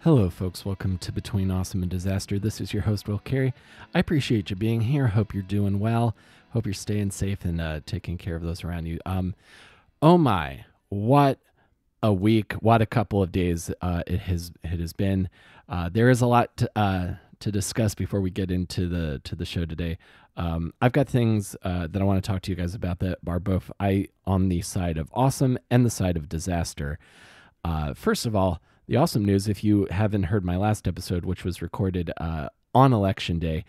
Hello, folks. Welcome to Between Awesome and Disaster. This is your host, Will Carey. I appreciate you being here. Hope you're doing well. Hope you're staying safe and taking care of those around you. Oh my, what a week! What a couple of days it has been. There is a lot to discuss before we get into the show today. I've got things that I want to talk to you guys about that are both on the side of awesome and the side of disaster. First of all, the awesome news, if you haven't heard my last episode, which was recorded on Election Day,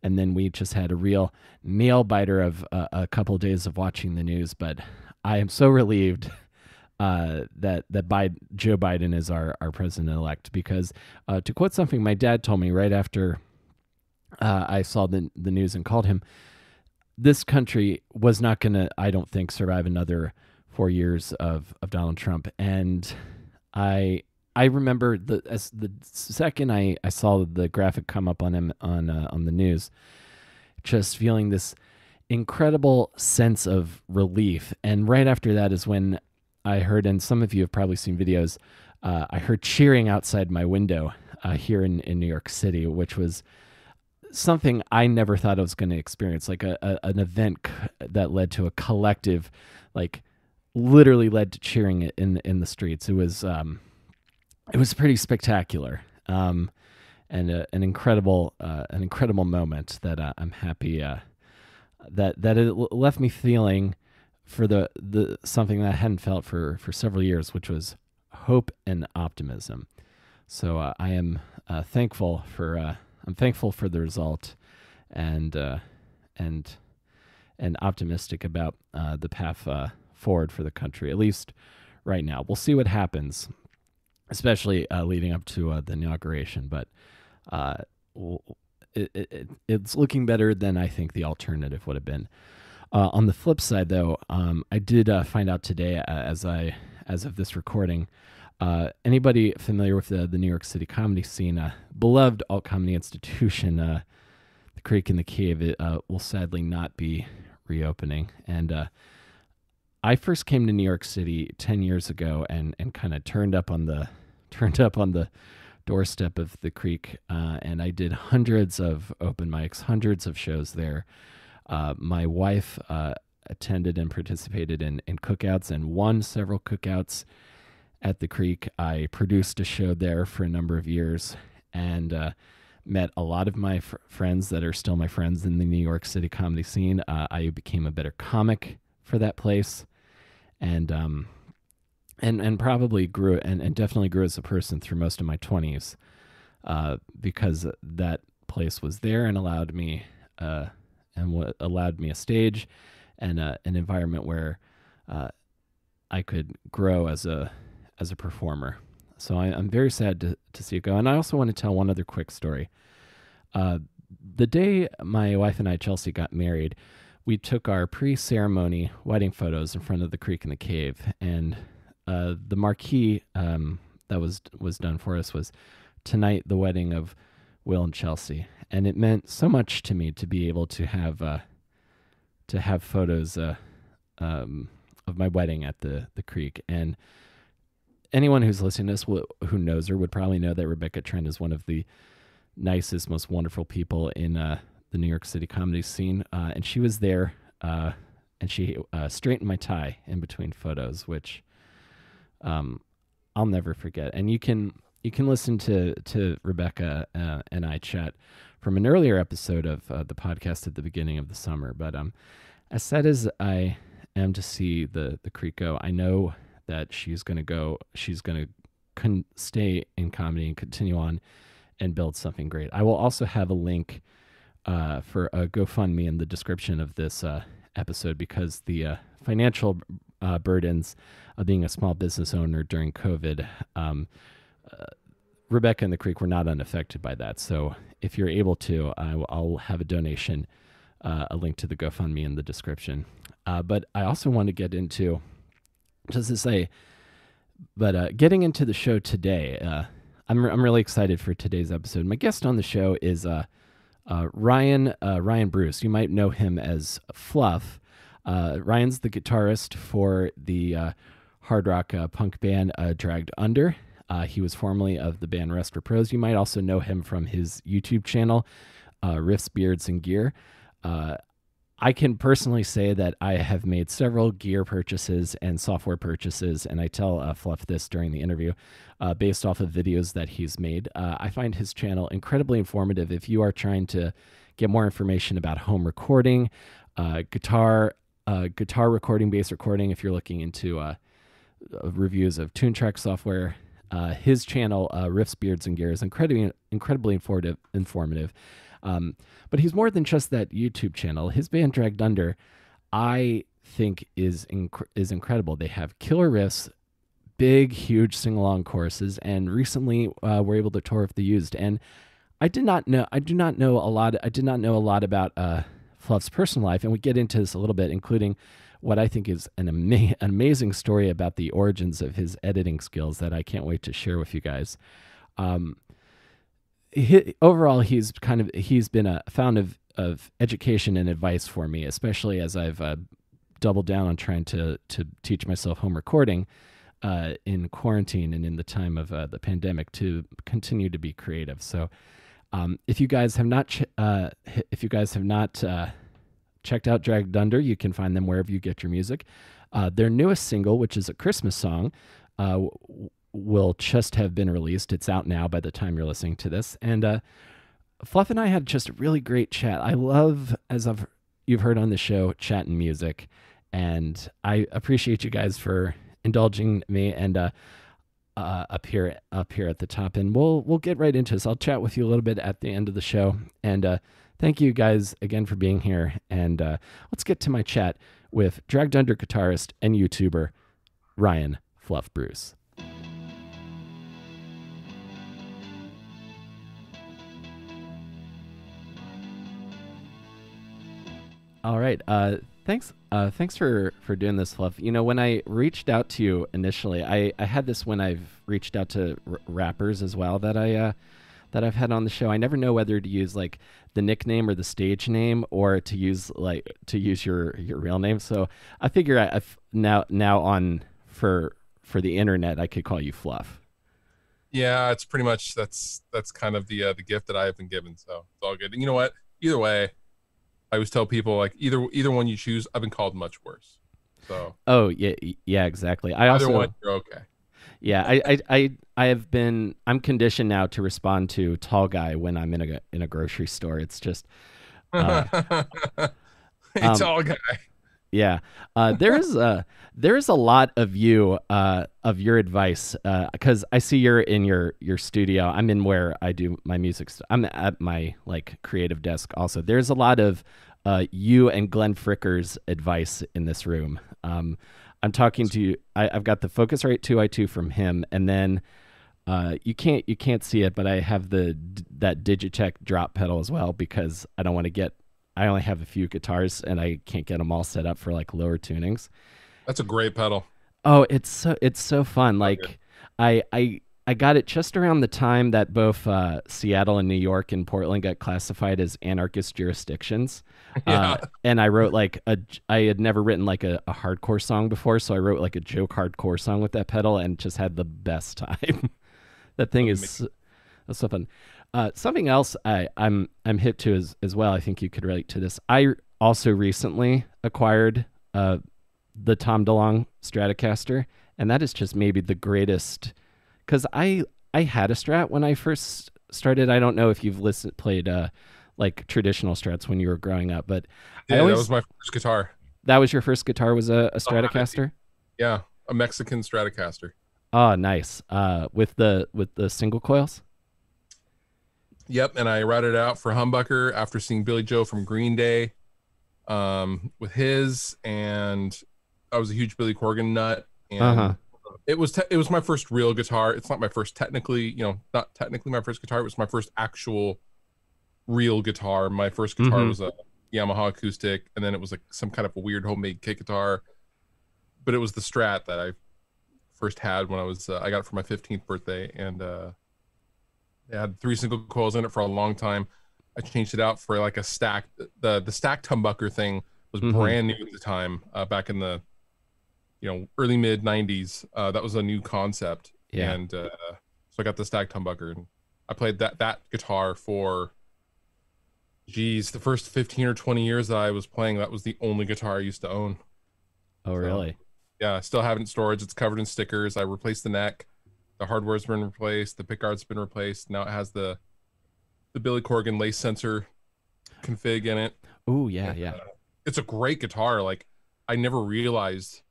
and then we just had a real nail-biter of a couple of days of watching the news, but I am so relieved that Joe Biden is our president-elect, because to quote something my dad told me right after I saw the news and called him, this country was not going to, I don't think, survive another 4 years of Donald Trump. And I remember the second I saw the graphic come up on him on the news, just feeling this incredible sense of relief. And right after that is when I heard, and some of you have probably seen videos, I heard cheering outside my window here in New York City, which was something I never thought I was going to experience, like an event that led to a collective, like literally led to cheering in the streets. It was pretty spectacular, and an incredible moment that I'm happy that it left me feeling for the something that I hadn't felt for several years, which was hope and optimism. So I am thankful for the result, and optimistic about the path forward for the country, at least right now. We'll see what happens, especially leading up to the inauguration. But it's looking better than I think the alternative would have been. On the flip side, though, I did find out today, as of this recording, anybody familiar with the New York City comedy scene, beloved alt comedy institution, the Creek and the Cave, it will sadly not be reopening. And I first came to New York City 10 years ago and kind of turned up on the doorstep of the Creek, and I did hundreds of open mics, hundreds of shows there. My wife attended and participated in cookouts and won several cookouts at the Creek. I produced a show there for a number of years, and met a lot of my friends that are still my friends in the New York City comedy scene. I became a better comic for that place, and probably grew and definitely grew as a person through most of my 20s, because that place was there and allowed me a stage and an environment where I could grow as a performer. So I'm very sad to see it go. And I also want to tell one other quick story. The day my wife and I, Chelsea, got married, we took our pre-ceremony wedding photos in front of the Creek and the Cave, and the marquee that was done for us was, "Tonight, the wedding of Will and Chelsea," and it meant so much to me to be able to have photos of my wedding at the Creek. And anyone who's listening to this, who knows her, would probably know that Rebecca Trent is one of the nicest, most wonderful people in the New York City comedy scene, and she was there, and she straightened my tie in between photos, which I'll never forget. And you can listen to Rebecca and I chat from an earlier episode of the podcast at the beginning of the summer. But as sad as I am to see the Creek go, I know that she's going to stay in comedy and continue on and build something great. I will also have a link for a GoFundMe in the description of this episode, because the financial burdens of being a small business owner during COVID, Rebecca and the Creek were not unaffected by that. So if you're able to, I'll have a donation, a link to the GoFundMe in the description. But I also want to get into, just to say, but getting into the show today, I'm really excited for today's episode. My guest on the show is Ryan Bruce. You might know him as Fluff. Ryan's the guitarist for the hard rock punk band Dragged Under. He was formerly of the band Repose. You might also know him from his YouTube channel, Riffs, Beards, and Gear. I can personally say that I have made several gear purchases and software purchases, and I tell Fluff this during the interview, based off of videos that he's made. I find his channel incredibly informative if you are trying to get more information about home recording, guitar recording, bass recording. If you're looking into reviews of TuneTrack software, his channel, Riffs, Beards, and Gear, is incredibly informative. But he's more than just that YouTube channel. His band Dragged Under, I think, is incredible. They have killer riffs, big, huge sing-along choruses, and recently were able to tour with The Used. And I do not know a lot about Fluff's personal life, and we get into this a little bit, including what I think is an amazing story about the origins of his editing skills that I can't wait to share with you guys. Overall, he's been a fountain of education and advice for me, especially as I've doubled down on trying to teach myself home recording in quarantine and in the time of the pandemic to continue to be creative. So, if you guys have not checked out Dragged Under, you can find them wherever you get your music. Their newest single, which is a Christmas song, will just have been released. It's out now by the time you're listening to this. And Fluff and I had just a really great chat. I love, as you've heard on the show, chat and music. And I appreciate you guys for indulging me and up here at the top. And we'll get right into this. I'll chat with you a little bit at the end of the show. And thank you guys again for being here. And let's get to my chat with Dragged Under guitarist and YouTuber Ryan Fluff Bruce. All right. Thanks for doing this, Fluff. You know, when I reached out to you initially, I had this when I've reached out to rappers as well that I've had on the show. I never know whether to use like the nickname or the stage name, or to use your real name. So I figure now on for the internet, I could call you Fluff. Yeah, it's pretty much that's kind of the gift that I have been given. So it's all good. And you know what? Either way, I always tell people, like, either one you choose, I've been called much worse. So yeah, exactly. Either one, you're okay. Yeah, I'm conditioned now to respond to tall guy when I'm in a grocery store. It's just Hey, tall guy. Yeah. There is a lot of your advice, because I see you're in your studio. I'm in where I do my music. I'm at my like creative desk also. There's a lot of you and Glenn Fricker's advice in this room. I'm talking to you. I've got the Focusrite 2i2 from him, and then you can't see it, but I have that Digitech drop pedal as well, because I don't want to get. I only have a few guitars and I can't get them all set up for like lower tunings. That's a great pedal. Oh, it's so fun. Like I got it just around the time that both Seattle and New York and Portland got classified as anarchist jurisdictions. Yeah. And I wrote I had never written like a hardcore song before, so I wrote like a joke hardcore song with that pedal and just had the best time. That thing is so fun. Something else I'm hip to as well. I think you could relate to this. I also recently acquired the Tom DeLonge Stratocaster, and that is just maybe the greatest. Because I had a Strat when I first started. I don't know if you've played like traditional Strats when you were growing up, but yeah, that was my first guitar. That was your first guitar? Was a Stratocaster? Yeah, a Mexican Stratocaster. Oh, nice. With the single coils. Yep, and I routed it out for Humbucker after seeing Billy Joe from Green Day with his, and I was a huge Billy Corgan nut, and it was my first real guitar. It's not my first not technically my first guitar. It was my first actual real guitar. My first guitar was a Yamaha acoustic, and then it was like some kind of a weird homemade kit guitar, but it was the Strat that I first had when I got it for my 15th birthday, and it had 3 single coils in it for a long time. I changed it out for like a stack. The stacked humbucker thing was brand new at the time, back in the early mid 90s. That was a new concept, and So I got the stacked humbucker, and I played that guitar for, geez, the first 15 or 20 years that I was playing. That was the only guitar I used to own. Oh, So, really? yeah, I still have it in storage. It's covered in stickers. I replaced the neck. The hardware's been replaced. The pickguard's been replaced. Now it has the Billy Corgan lace sensor config in it. Oh, yeah, And, yeah. it's a great guitar. Like, I never realized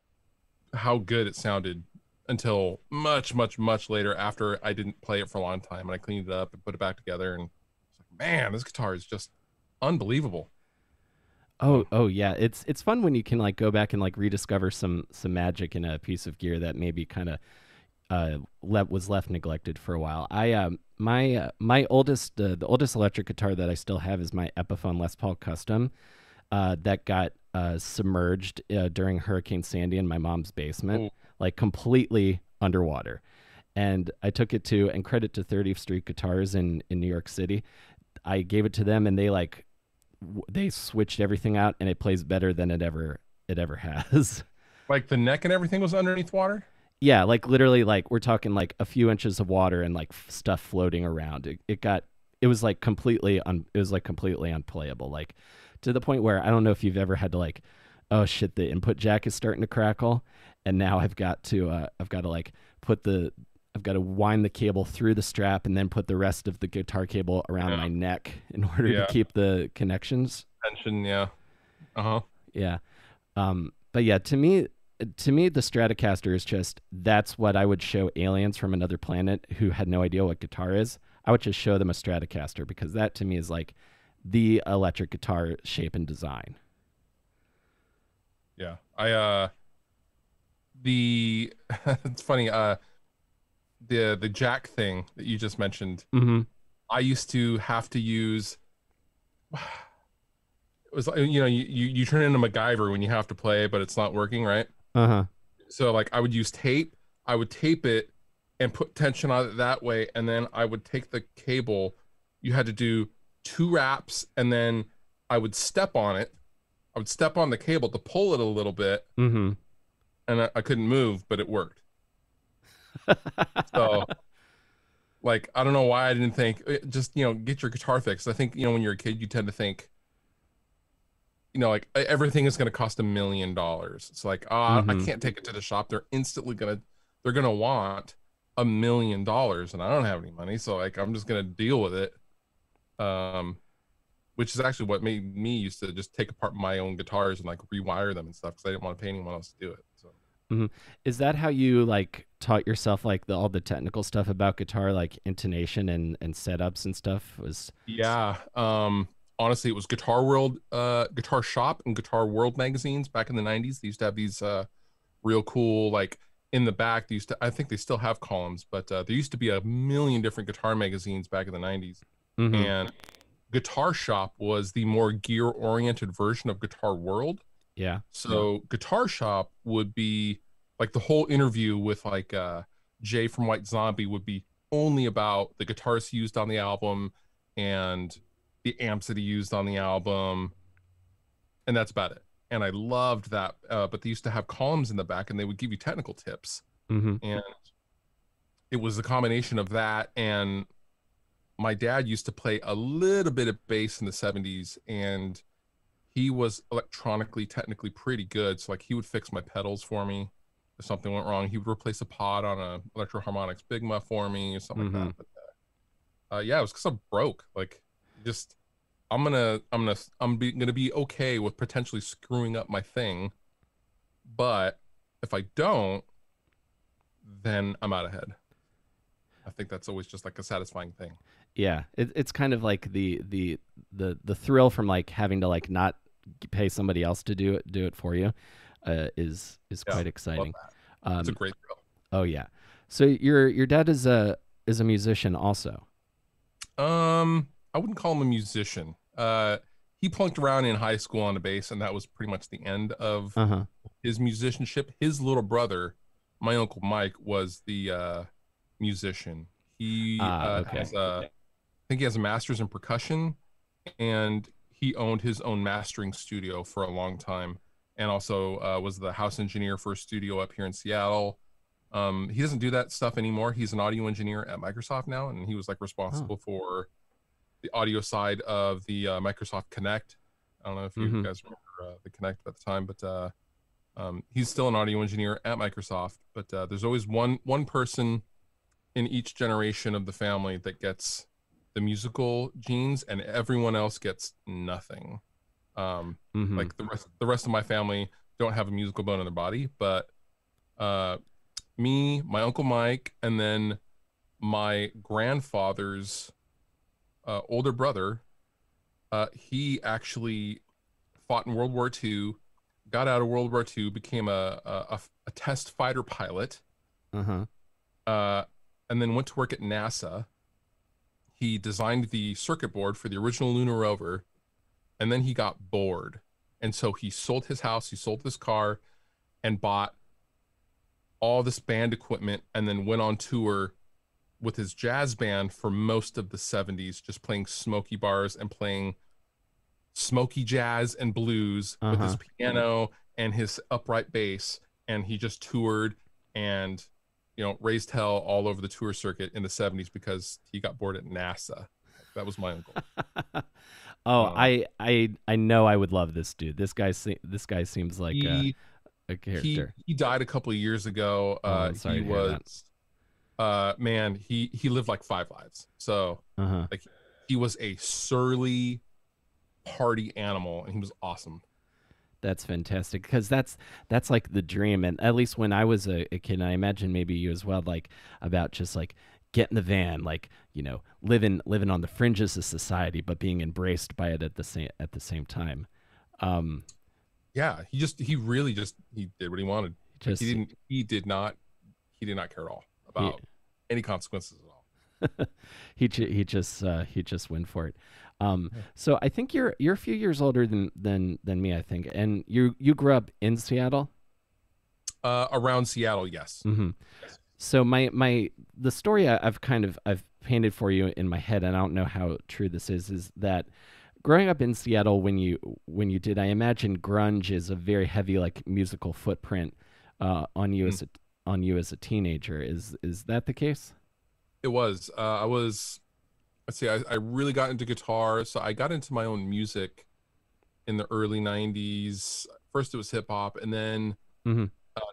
how good it sounded until much, much, much later, after I didn't play it for a long time, and I cleaned it up and put it back together, and it's like, man, this guitar is just unbelievable. Oh yeah, it's fun when you can like go back and like rediscover some magic in a piece of gear that maybe kind of was left neglected for a while. My oldest the oldest electric guitar that I still have is my Epiphone Les Paul Custom that got submerged during Hurricane Sandy in my mom's basement, Oh, like completely underwater. And I took it to, and credit to 30th Street Guitars in New York City. I gave it to them, and they switched everything out, and it plays better than it ever has. like the neck and everything was underneath water. Yeah, like literally, like we're talking like a few inches of water and like stuff floating around. It was like completely unplayable, like to the point where I don't know if you've ever had to like, oh shit, the input jack is starting to crackle, and now I've got to like I've got to wind the cable through the strap and then put the rest of the guitar cable around my neck in order to keep the connections. Tension, yeah. Uh-huh. Yeah. But yeah, to me, the Stratocaster is just, that's what I would show aliens from another planet who had no idea what guitar is. I would just show them a Stratocaster, because that to me is like the electric guitar shape and design. Yeah. The it's funny, the jack thing that you just mentioned. Mm-hmm. I used to have to use, it was like, you turn into MacGyver when you have to play but it's not working, right? Uh-huh. So like I would use tape. I would tape it and put tension on it that way, and then I would take the cable. You had to do 2 wraps, and then I would step on it. I would step on the cable to pull it a little bit, Mm-hmm. and I couldn't move, but it worked. So like, I don't know why I didn't think, just, get your guitar fixed. I think, when you're a kid, you tend to think, like everything is going to cost $1 million. It's like, I Mm-hmm. can't take it to the shop. They're going to want $1 million, and I don't have any money. So like, I'm just going to deal with it. Which is actually what made me used to just take apart my own guitars and like rewire them and stuff, because I didn't want to pay anyone else to do it. So. Mm-hmm. Is that how you like taught yourself like all the technical stuff about guitar, like intonation and setups and stuff? Yeah. Honestly, it was Guitar World, Guitar Shop and Guitar World magazines back in the 90s. They used to have these real cool, like in the back, I think they still have columns, but there used to be a million different guitar magazines back in the 90s. Mm-hmm. And Guitar Shop was the more gear-oriented version of Guitar World. Yeah. So Guitar Shop would be like the whole interview with like Jay from White Zombie would be only about the guitars he used on the album and the amps that he used on the album, and that's about it. And I loved that. But they used to have columns in the back, and they would give you technical tips. Mm-hmm. And it was a combination of that, and my dad used to play a little bit of bass in the 70s, and he was electronically technically pretty good. So like, he would fix my pedals for me if something went wrong. He would replace a pod on a Electro Harmonix Bigma for me or something like that. But yeah, it was because I'm broke. Like, just I'm gonna be okay with potentially screwing up my thing, but if I don't, then I'm out ahead. I think that's always just like a satisfying thing. Yeah, it's kind of like the thrill from like having to like not pay somebody else to do it for you is quite exciting. It's a great thrill. Oh yeah. So your dad is a musician also. I wouldn't call him a musician. He plunked around in high school on the bass, and that was pretty much the end of his musicianship. His little brother, my Uncle Mike, was the musician. He has I think he has a master's in percussion, and he owned his own mastering studio for a long time, and also was the house engineer for a studio up here in Seattle. He doesn't do that stuff anymore. He's an audio engineer at Microsoft now, and he was like Oh. responsible for the audio side of the Microsoft Connect. I don't know if you Mm-hmm. guys remember the Connect at the time, but he's still an audio engineer at Microsoft. But there's always one person in each generation of the family that gets the musical genes, and everyone else gets nothing. Mm-hmm. Like the rest of my family don't have a musical bone in their body, but me, my uncle Mike, and then my grandfather's older brother, he actually fought in World War II, got out of World War II, became a test fighter pilot, Uh-huh. uh, and then went to work at NASA. He designed the circuit board for the original lunar rover, and then he got bored. And so he sold his house, he sold his car, and bought all this band equipment, and then went on tour with his jazz band for most of the 70s, just playing smoky bars and playing smoky jazz and blues with his Uh-huh. piano and his upright bass. And he just toured and, raised hell all over the tour circuit in the 70s because he got bored at NASA. That was my uncle. Oh, Um, I know I would love this dude. This guy seems like he a he character. he died a couple of years ago. Oh, I'm He sorry to hear that. was man, he lived like 5 lives. So Uh-huh. like he was a surly party animal, and he was awesome. That's fantastic because that's like the dream. And at least when I was a kid, and I imagine maybe you as well, like about just like get in the van, like living on the fringes of society, but being embraced by it at the same time. Um, Yeah, he did what he wanted. Like just he did not care at all he about any consequences at all. he just went for it. So I think you're a few years older than me, I think, and you grew up in Seattle. Around Seattle, yes. Mm-hmm. Yes. So my the story I've painted for you in my head, and I don't know how true this is that growing up in Seattle when you did, I imagine grunge is a very heavy like musical footprint on you Mm. as a teenager. Is that the case? It was. I was. Let's see. I really got into guitar, so I got into my own music in the early '90s. First, it was hip hop, and then Mm-hmm.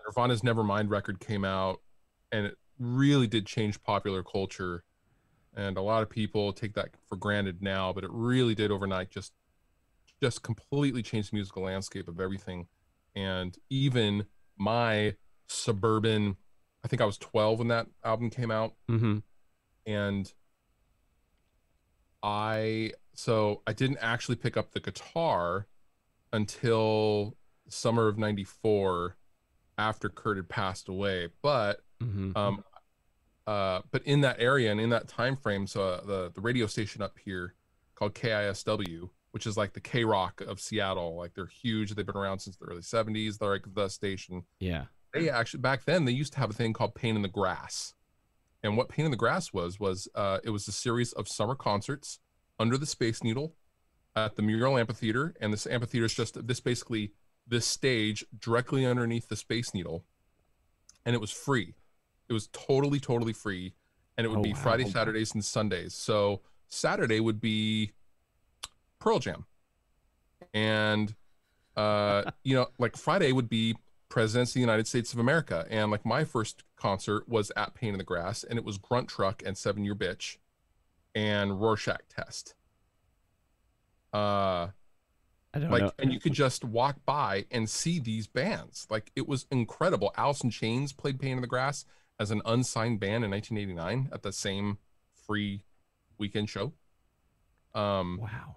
Nirvana's Nevermind record came out, and it really did change popular culture. And a lot of people take that for granted now, but it really did overnight just completely change the musical landscape of everything. And even my suburban, I think I was 12 when that album came out, Mm-hmm. and I didn't actually pick up the guitar until summer of '94 after Kurt had passed away. Mm-hmm. Um but in that area and in that time frame, so the radio station up here called KISW, which is like the K Rock of Seattle, like they're huge. They've been around since the early '70s. They're like the station. Yeah. They actually back then they used to have a thing called Pain in the Grass. And what Pain in the Grass was it was a series of summer concerts under the Space Needle at the Mural Amphitheater. And this amphitheater is just this stage directly underneath the Space Needle, and it was free. It was totally free, and it would Oh be wow. Friday, Saturdays, and Sundays. So Saturday would be Pearl Jam, and like Friday would be Presidents of the United States of America. And like my first concert was at Pain in the Grass, and it was Grunt Truck and 7 Year Bitch and Rorschach Test. Uh, I don't like, know. and you could just walk by and see these bands. Like, it was incredible. Alice in Chains played Pain in the Grass as an unsigned band in 1989 at the same free weekend show. Um, Wow.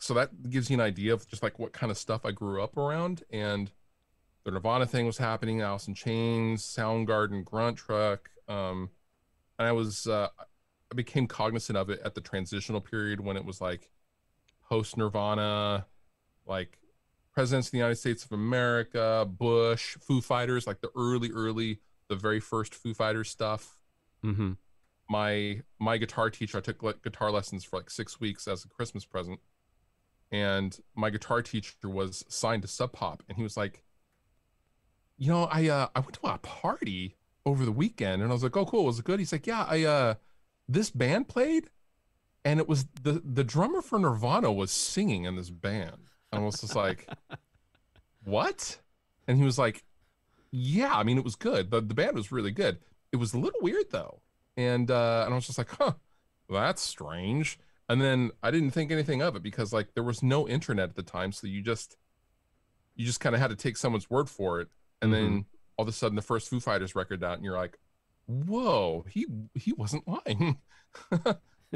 so that gives you an idea of just like what kind of stuff I grew up around. And the Nirvana thing was happening, Alice in Chains, Soundgarden, Grunt Truck. And I became cognizant of it at the transitional period when it was like post Nirvana, like Presidents of the United States of America, Bush, Foo Fighters, like the early, the very first Foo Fighters stuff. Mm-hmm. My guitar teacher, I took like guitar lessons for like 6 weeks as a Christmas present, and my guitar teacher was signed to Sub Pop, and he was like, I went to a party over the weekend, and I was like, oh, cool, was it good? He's like, yeah, I this band played, and it was the drummer for Nirvana was singing in this band. And I was just like, what? And he was like, yeah, I mean, it was good. The band was really good. It was a little weird though. And I was just like, huh, that's strange. And then I didn't think anything of it because like there was no internet at the time. So you just kind of had to take someone's word for it. And then all of a sudden the first Foo Fighters record out and you're like, whoa, he wasn't lying.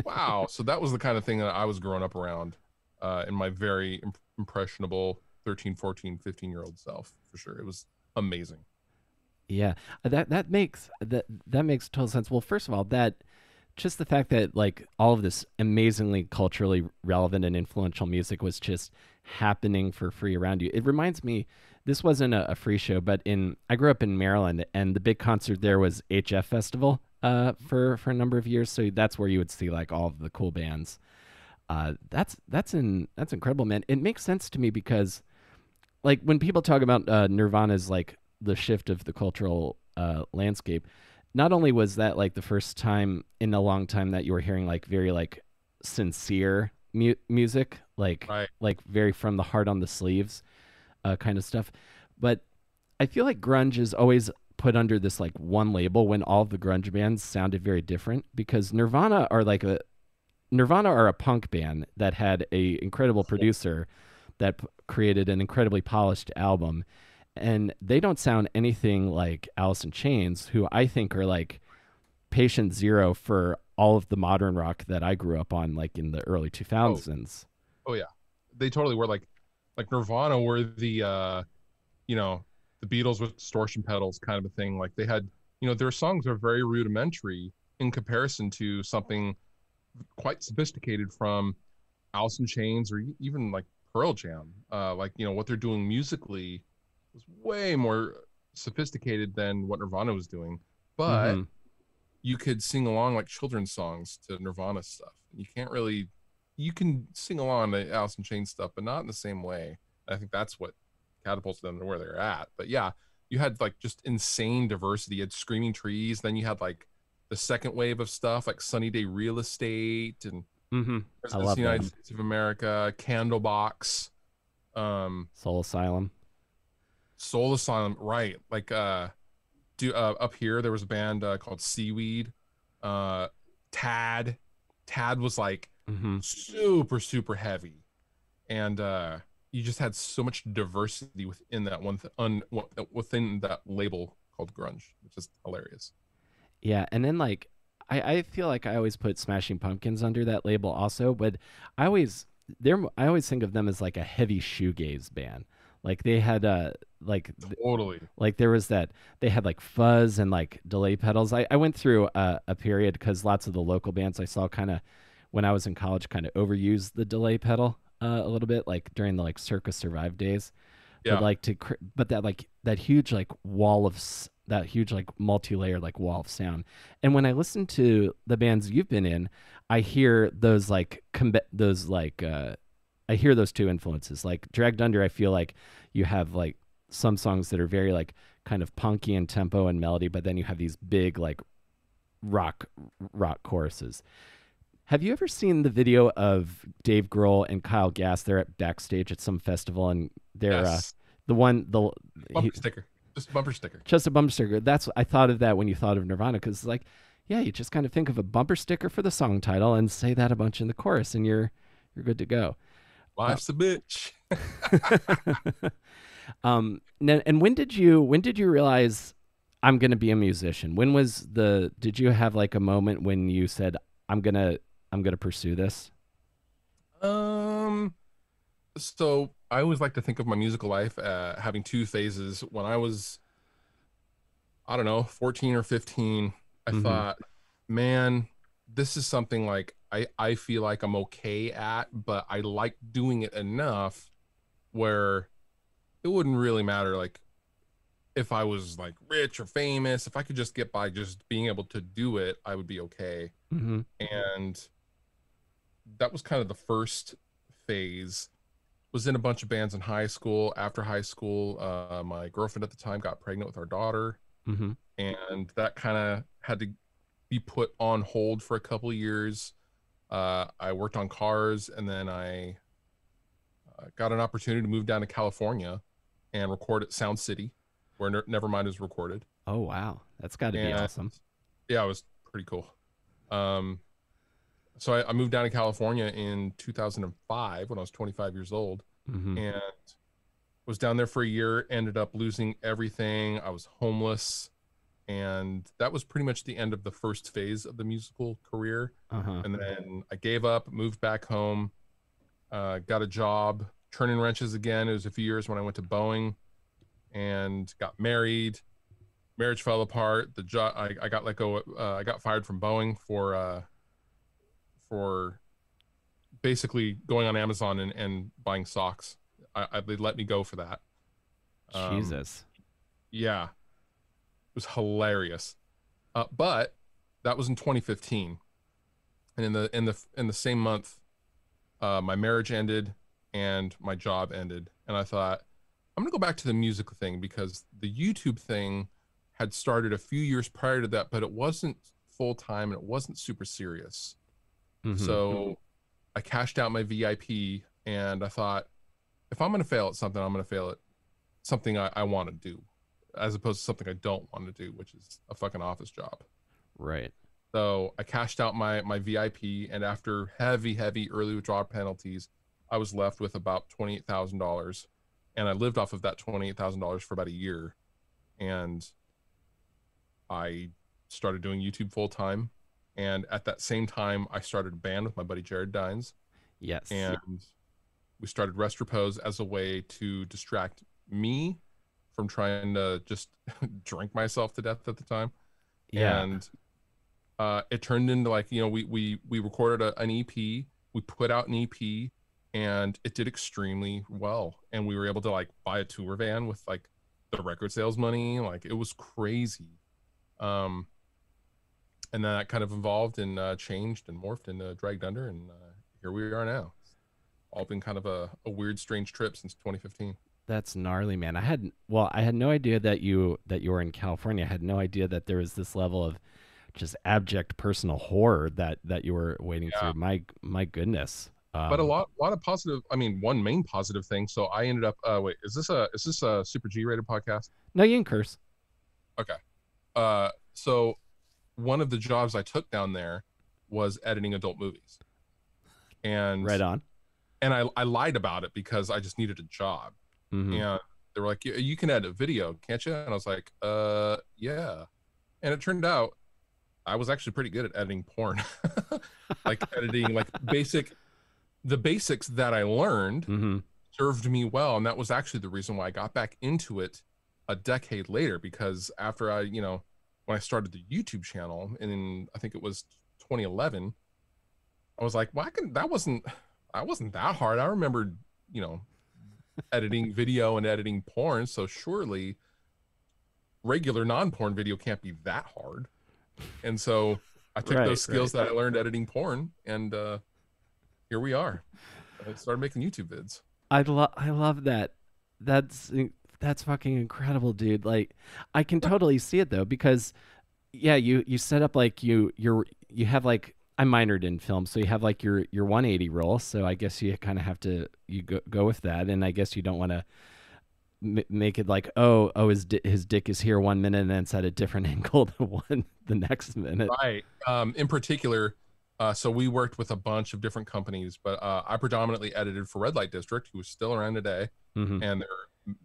Wow. So that was the kind of thing that I was growing up around in my very impressionable 13, 14, 15-year-old self, for sure. It was amazing. Yeah, that makes total sense. Well, first of all, that just the fact that like all of this amazingly culturally relevant and influential music was just happening for free around you. It reminds me, this wasn't a free show, but in I grew up in Maryland, and the big concert there was HF Festival for a number of years. So that's where you would see like all of the cool bands. That's incredible, man. It makes sense to me because like when people talk about Nirvana's like the shift of the cultural landscape, not only was that like the first time in a long time that you were hearing like very like sincere music, Right. like very from the heart on the sleeves kind of stuff, but I feel like grunge is always put under this like one label when all of the grunge bands sounded very different because Nirvana are a punk band that had a incredible producer that created an incredibly polished album, and they don't sound anything like Alice in Chains, who I think are like patient zero for all of the modern rock that I grew up on, like in the early Oh, 2000s. oh yeah. They totally were like Nirvana were the you know, the Beatles with distortion pedals kind of a thing. Like they had, their songs are very rudimentary in comparison to something quite sophisticated from Alice in Chains or even like Pearl Jam. Like, what they're doing musically was way more sophisticated than what Nirvana was doing. But Mm-hmm. you could sing along like children's songs to Nirvana stuff. You can sing along to Alice in Chains stuff, but not in the same way. I think that's what catapults them to where they're at. But yeah, you had like just insane diversity. You had Screaming Trees, then you had like the second wave of stuff like Sunny Day Real Estate and Mm-hmm. I Presidents of love the United them. States of America, Candlebox, um, Soul Asylum. Soul Asylum, right? Like do up here there was a band called Seaweed, uh, Tad. Tad was like Mm-hmm. super super heavy, and you just had so much diversity within that within that label called grunge, which is hilarious. Yeah, and then like I feel like I always put Smashing Pumpkins under that label also, but I always I always think of them as like a heavy shoegaze band. Like they had Totally. like there was that they had like fuzz and like delay pedals. I went through a period because lots of the local bands I saw kind of when I was in college kind of overused the delay pedal a little bit, like during the like Circus Survive days. But Yeah. like but that like that huge like wall of that huge like multi-layer like wall of sound. And when I listen to the bands you've been in, I hear those like those like I hear those two influences. Like Dragged Under, I feel like you have like some songs that are very like kind of punky in tempo and melody, but then you have these big like rock rock choruses. Have you ever seen the video of Dave Grohl and Kyle Gass? They're at backstage at some festival, and they're Yes. the one he, Bumper sticker. Just a bumper sticker. just a bumper sticker. That's I thought of that when you thought of Nirvana, because like, yeah, you just kind of think of a bumper sticker for the song title and say that a bunch in the chorus, and you're good to go. Uh, Life's a bitch. and when did you realize I'm gonna be a musician? When was the did you have like a moment when you said I'm gonna pursue this? Um, so I always like to think of my musical life having two phases. When I was, I don't know, 14 or 15, I Mm-hmm. thought, man, this is something like I feel like I'm okay at, but I like doing it enough where it wouldn't really matter like if I was like rich or famous, if I could just get by just being able to do it, I would be okay. Mm-hmm. And that was kind of the first phase. Was in a bunch of bands in high school. After high school, my girlfriend at the time got pregnant with our daughter, Mm-hmm. and that kind of had to be put on hold for a couple of years. I worked on cars, and then I got an opportunity to move down to California and record at Sound City, where Nevermind is recorded. Oh, wow. That's got to be And awesome. yeah, it was pretty cool. So I moved down to California in 2005 when I was 25 years old, Mm-hmm. and was down there for a year, ended up losing everything. I was homeless, and that was pretty much the end of the first phase of the musical career. Uh-huh. And then I gave up, moved back home, got a job turning wrenches again. It was a few years when I went to Boeing and got married. Marriage fell apart. The job I got let go. I got fired from Boeing for basically going on Amazon and buying socks. They let me go for that. Jesus. Yeah, it was hilarious. But that was in 2015, and in the same month, my marriage ended and my job ended, and I thought I'm gonna go back to the music thing because the YouTube thing had started a few years prior to that, but it wasn't full time and it wasn't super serious. Mm-hmm. So I cashed out my VIP, and I thought, if I'm going to fail at something, I'm going to fail at something I want to do, as opposed to something I don't want to do, which is a fucking office job. Right. So I cashed out my VIP, and after heavy early withdrawal penalties, I was left with about $28,000, and I lived off of that $28,000 for about a year, and I started doing YouTube full time. And at that same time, I started a band with my buddy Jared Dines, Yes. and we started Repose as a way to distract me from trying to just drink myself to death at the time. Yeah. And it turned into, like, we recorded an EP, we put out an EP, and it did extremely well. And we were able to, like, buy a tour van with, like, the record sales money. Like, it was crazy. And then that kind of evolved and changed and morphed into Dragged Under, and here we are now. It's all been kind of a weird, strange trip since 2015. That's gnarly, man. I had no idea that you were in California. I had no idea that there was this level of just abject personal horror that you were wading Yeah. through. My goodness. But a lot of positive. I mean, one main positive thing. So I ended up. Wait, is this a super G-rated podcast? No, you can curse. Okay. So one of the jobs I took down there was editing adult movies, and Right on. and I lied about it because I just needed a job. Mm-hmm. And they were like, you can edit video, can't you? And I was like, yeah. And it turned out I was actually pretty good at editing porn. Like editing, like the basics that I learned Mm-hmm. served me well. And that was actually the reason why I got back into it a decade later, because after when I started the YouTube channel in, I think it was 2011, I was like, well, that wasn't that hard. I remembered, editing video and editing porn. So surely regular non-porn video can't be that hard. And so I took those skills that I learned editing porn, and here we are. I started making YouTube vids. I love that. That's fucking incredible, dude. Like, I can totally see it though, because yeah, you set up like you have, like, I minored in film, so you have like your 180 roll. So I guess you kind of have to go with that, and I guess you don't want to make it like, oh his dick is here 1 minute and then it's at a different angle the next minute. Right. In particular, so we worked with a bunch of different companies, but I predominantly edited for Red Light District, who is still around today, Mm-hmm. and they're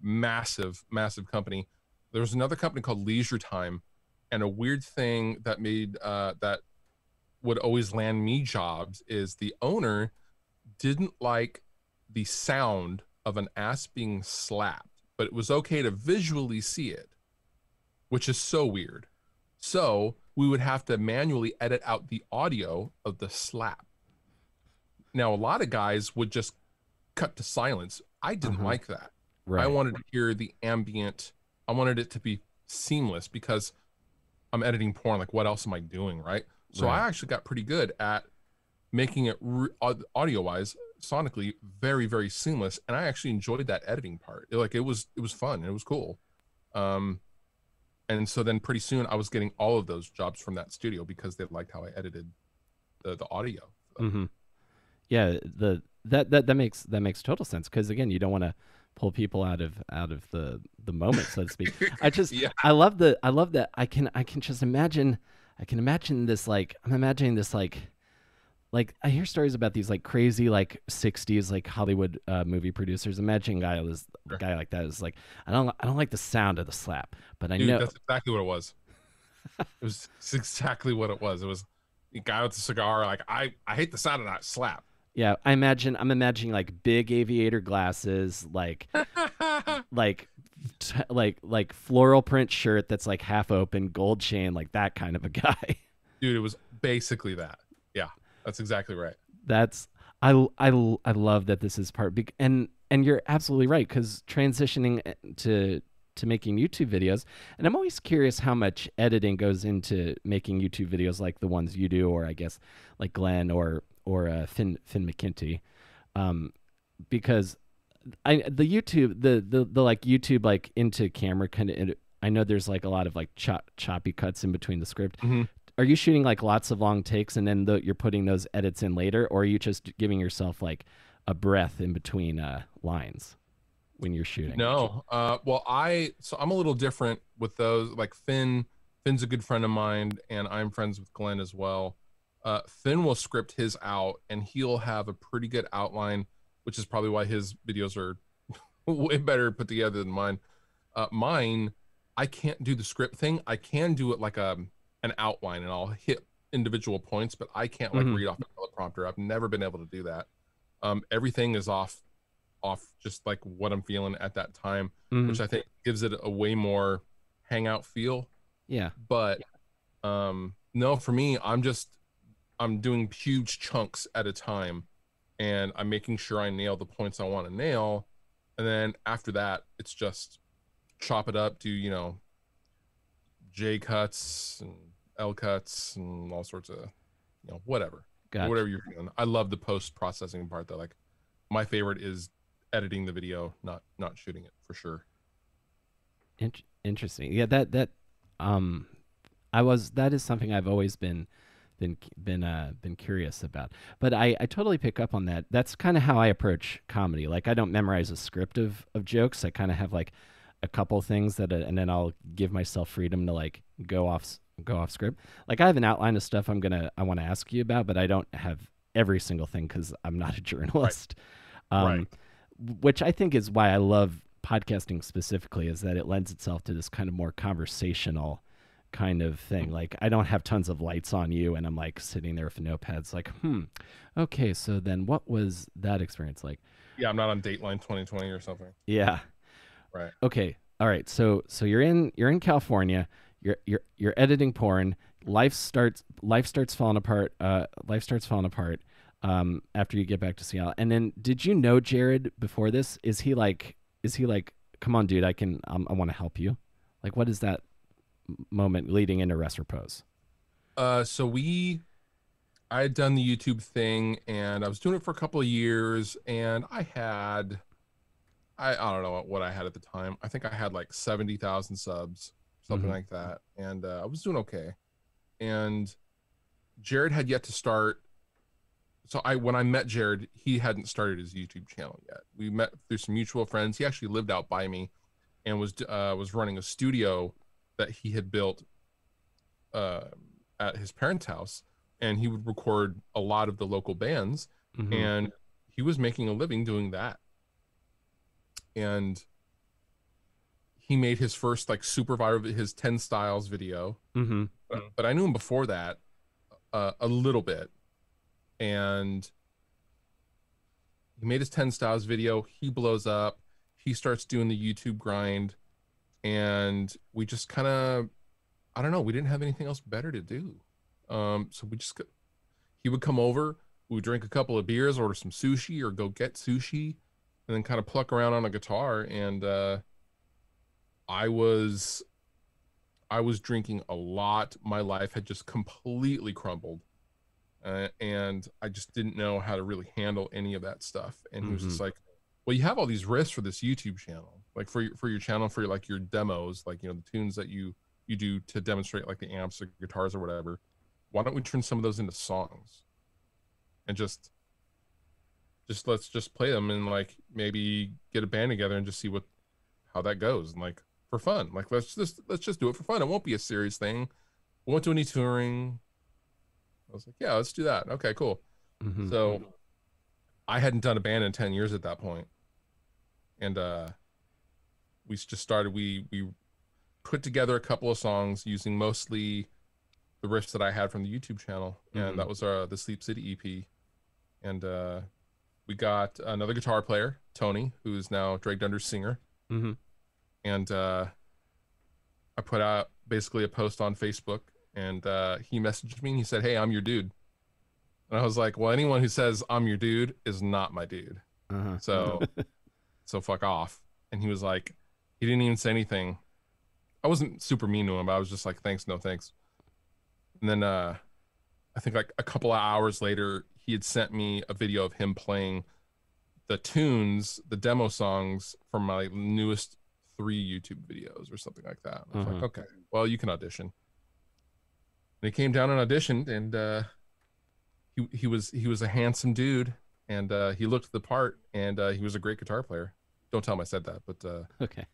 massive company. There was another company called Leisure Time, and a weird thing that made that would always land me jobs is the owner didn't like the sound of an ass being slapped, but it was okay to visually see it, which is so weird. So we would have to manually edit out the audio of the slap. Now, a lot of guys would just cut to silence. I didn't like that. Right. I wanted to hear the ambient. I wanted it to be seamless because I'm editing porn. Like, what else am I doing, right? So I actually got pretty good at making it audio-wise, sonically, very, very seamless, and I actually enjoyed that editing part. It was fun. It was cool. And so then pretty soon I was getting all of those jobs from that studio because they liked how I edited the audio. Mm-hmm. Yeah, that makes total sense, because again, you don't want to pull people out of the moment, so to speak. I just Yeah. I love that I can just imagine, this, like, I'm imagining this, like I hear stories about these like crazy like 60s like Hollywood movie producers. Imagine a guy like that is like, I don't like the sound of the slap, but I Dude, know. that's exactly what it was. It's exactly what it was. It was a guy with a cigar. Like I hate the sound of that slap. Yeah, I'm imagining like big aviator glasses, like like floral print shirt that's like half open, gold chain, like that kind of a guy. Dude, it was basically that. Yeah, that's exactly right. That's I love that this is and you're absolutely right, because transitioning to making YouTube videos, and I'm always curious how much editing goes into making YouTube videos like the ones you do, or I guess like Glenn or Finn McKenty, because the YouTube the like YouTube like into camera kind of, I know there's like a lot of like choppy cuts in between the script. Mm-hmm. Are you shooting like lots of long takes and then you're putting those edits in later, or are you just giving yourself like a breath in between lines when you're shooting? No. Well, I'm a little different with those. Like Finn's a good friend of mine, and I'm friends with Glenn as well. Finn will script his out, and he'll have a pretty good outline, which is probably why his videos are way better put together than mine. Mine, I can't do the script thing. I can do it like an outline, and I'll hit individual points, but I can't like read off a teleprompter. I've never been able to do that. Everything is off just like what I'm feeling at that time, which I think gives it a way more hangout feel. Yeah. But no, for me, I'm doing huge chunks at a time, and I'm making sure I nail the points I want to nail. And then after that, it's just chop it up, do, J cuts and L cuts and all sorts of, whatever. Gotcha. Whatever you're doing. I love the post processing part though. Like my favorite is editing the video, not shooting it, for sure. Interesting. Yeah, that that is something I've always been curious about. But I totally pick up on that. That's kind of how I approach comedy. Like, I don't memorize a script of jokes. I kind of have like a couple things that, and then I'll give myself freedom to like go off script. Like, I have an outline of stuff I want to ask you about, but I don't have every single thing because I'm not a journalist. Right. Which I think is why I love podcasting specifically, is that it lends itself to this kind of more conversational kind of thing. Like, I don't have tons of lights on you and I'm like sitting there with notepads like, okay, so then what was that experience like? Yeah, I'm not on Dateline 2020 or something. Yeah. Right. Okay. All right. So you're in California, you're editing porn, life starts falling apart, after you get back to Seattle. And then, did you know Jared before this? Is he like, come on, dude, I want to help you? Like, what is that moment leading into Rest Repose? So I had done the YouTube thing, and I was doing it for a couple of years, and I don't know what I had at the time. I think I had like 70,000 subs, something like that. And I was doing okay. And Jared had yet to start. So when I met Jared, he hadn't started his YouTube channel yet. We met through some mutual friends. He actually lived out by me and was running a studio that he had built at his parents' house, and he would record a lot of the local bands, and he was making a living doing that. And he made his first like super viral, his 10 styles video. But I knew him before that a little bit, and he made his 10 styles video. He blows up, he starts doing the YouTube grind, and we just kind of, I don't know, we didn't have anything else better to do. So he would come over, we would drink a couple of beers, order some sushi or go get sushi, and then kind of pluck around on a guitar. And I was drinking a lot. My life had just completely crumbled, and I just didn't know how to really handle any of that stuff. And he was just like, well, you have all these riffs for this YouTube channel, like for your channel, for like your demos, like, the tunes that you you do to demonstrate like the amps or guitars or whatever. Why don't we turn some of those into songs and just let's just play them and like maybe get a band together and just see how that goes, and like for fun, like let's just do it for fun. It won't be a serious thing. We won't do any touring. I was like, yeah, let's do that. Okay, cool. Mm-hmm. So I hadn't done a band in 10 years at that point, and we just started. We put together a couple of songs using mostly the riffs that I had from the YouTube channel, and that was the Sleep City EP. And we got another guitar player, Tony, who is now Drake Dunder's singer. Mm-hmm. And I put out basically a post on Facebook, and he messaged me and he said, "Hey, I'm your dude." And I was like, well, anyone who says I'm your dude is not my dude. Uh-huh. So fuck off. And he was like, he didn't even say anything. I wasn't super mean to him, but I was just like, thanks, no thanks. And then I think like a couple of hours later, he had sent me a video of him playing the tunes, the demo songs from my newest 3 YouTube videos or something like that. I was like, okay, well, you can audition. And he came down and auditioned, and he was a handsome dude, and he looked the part, and he was a great guitar player. Don't tell him I said that, but okay.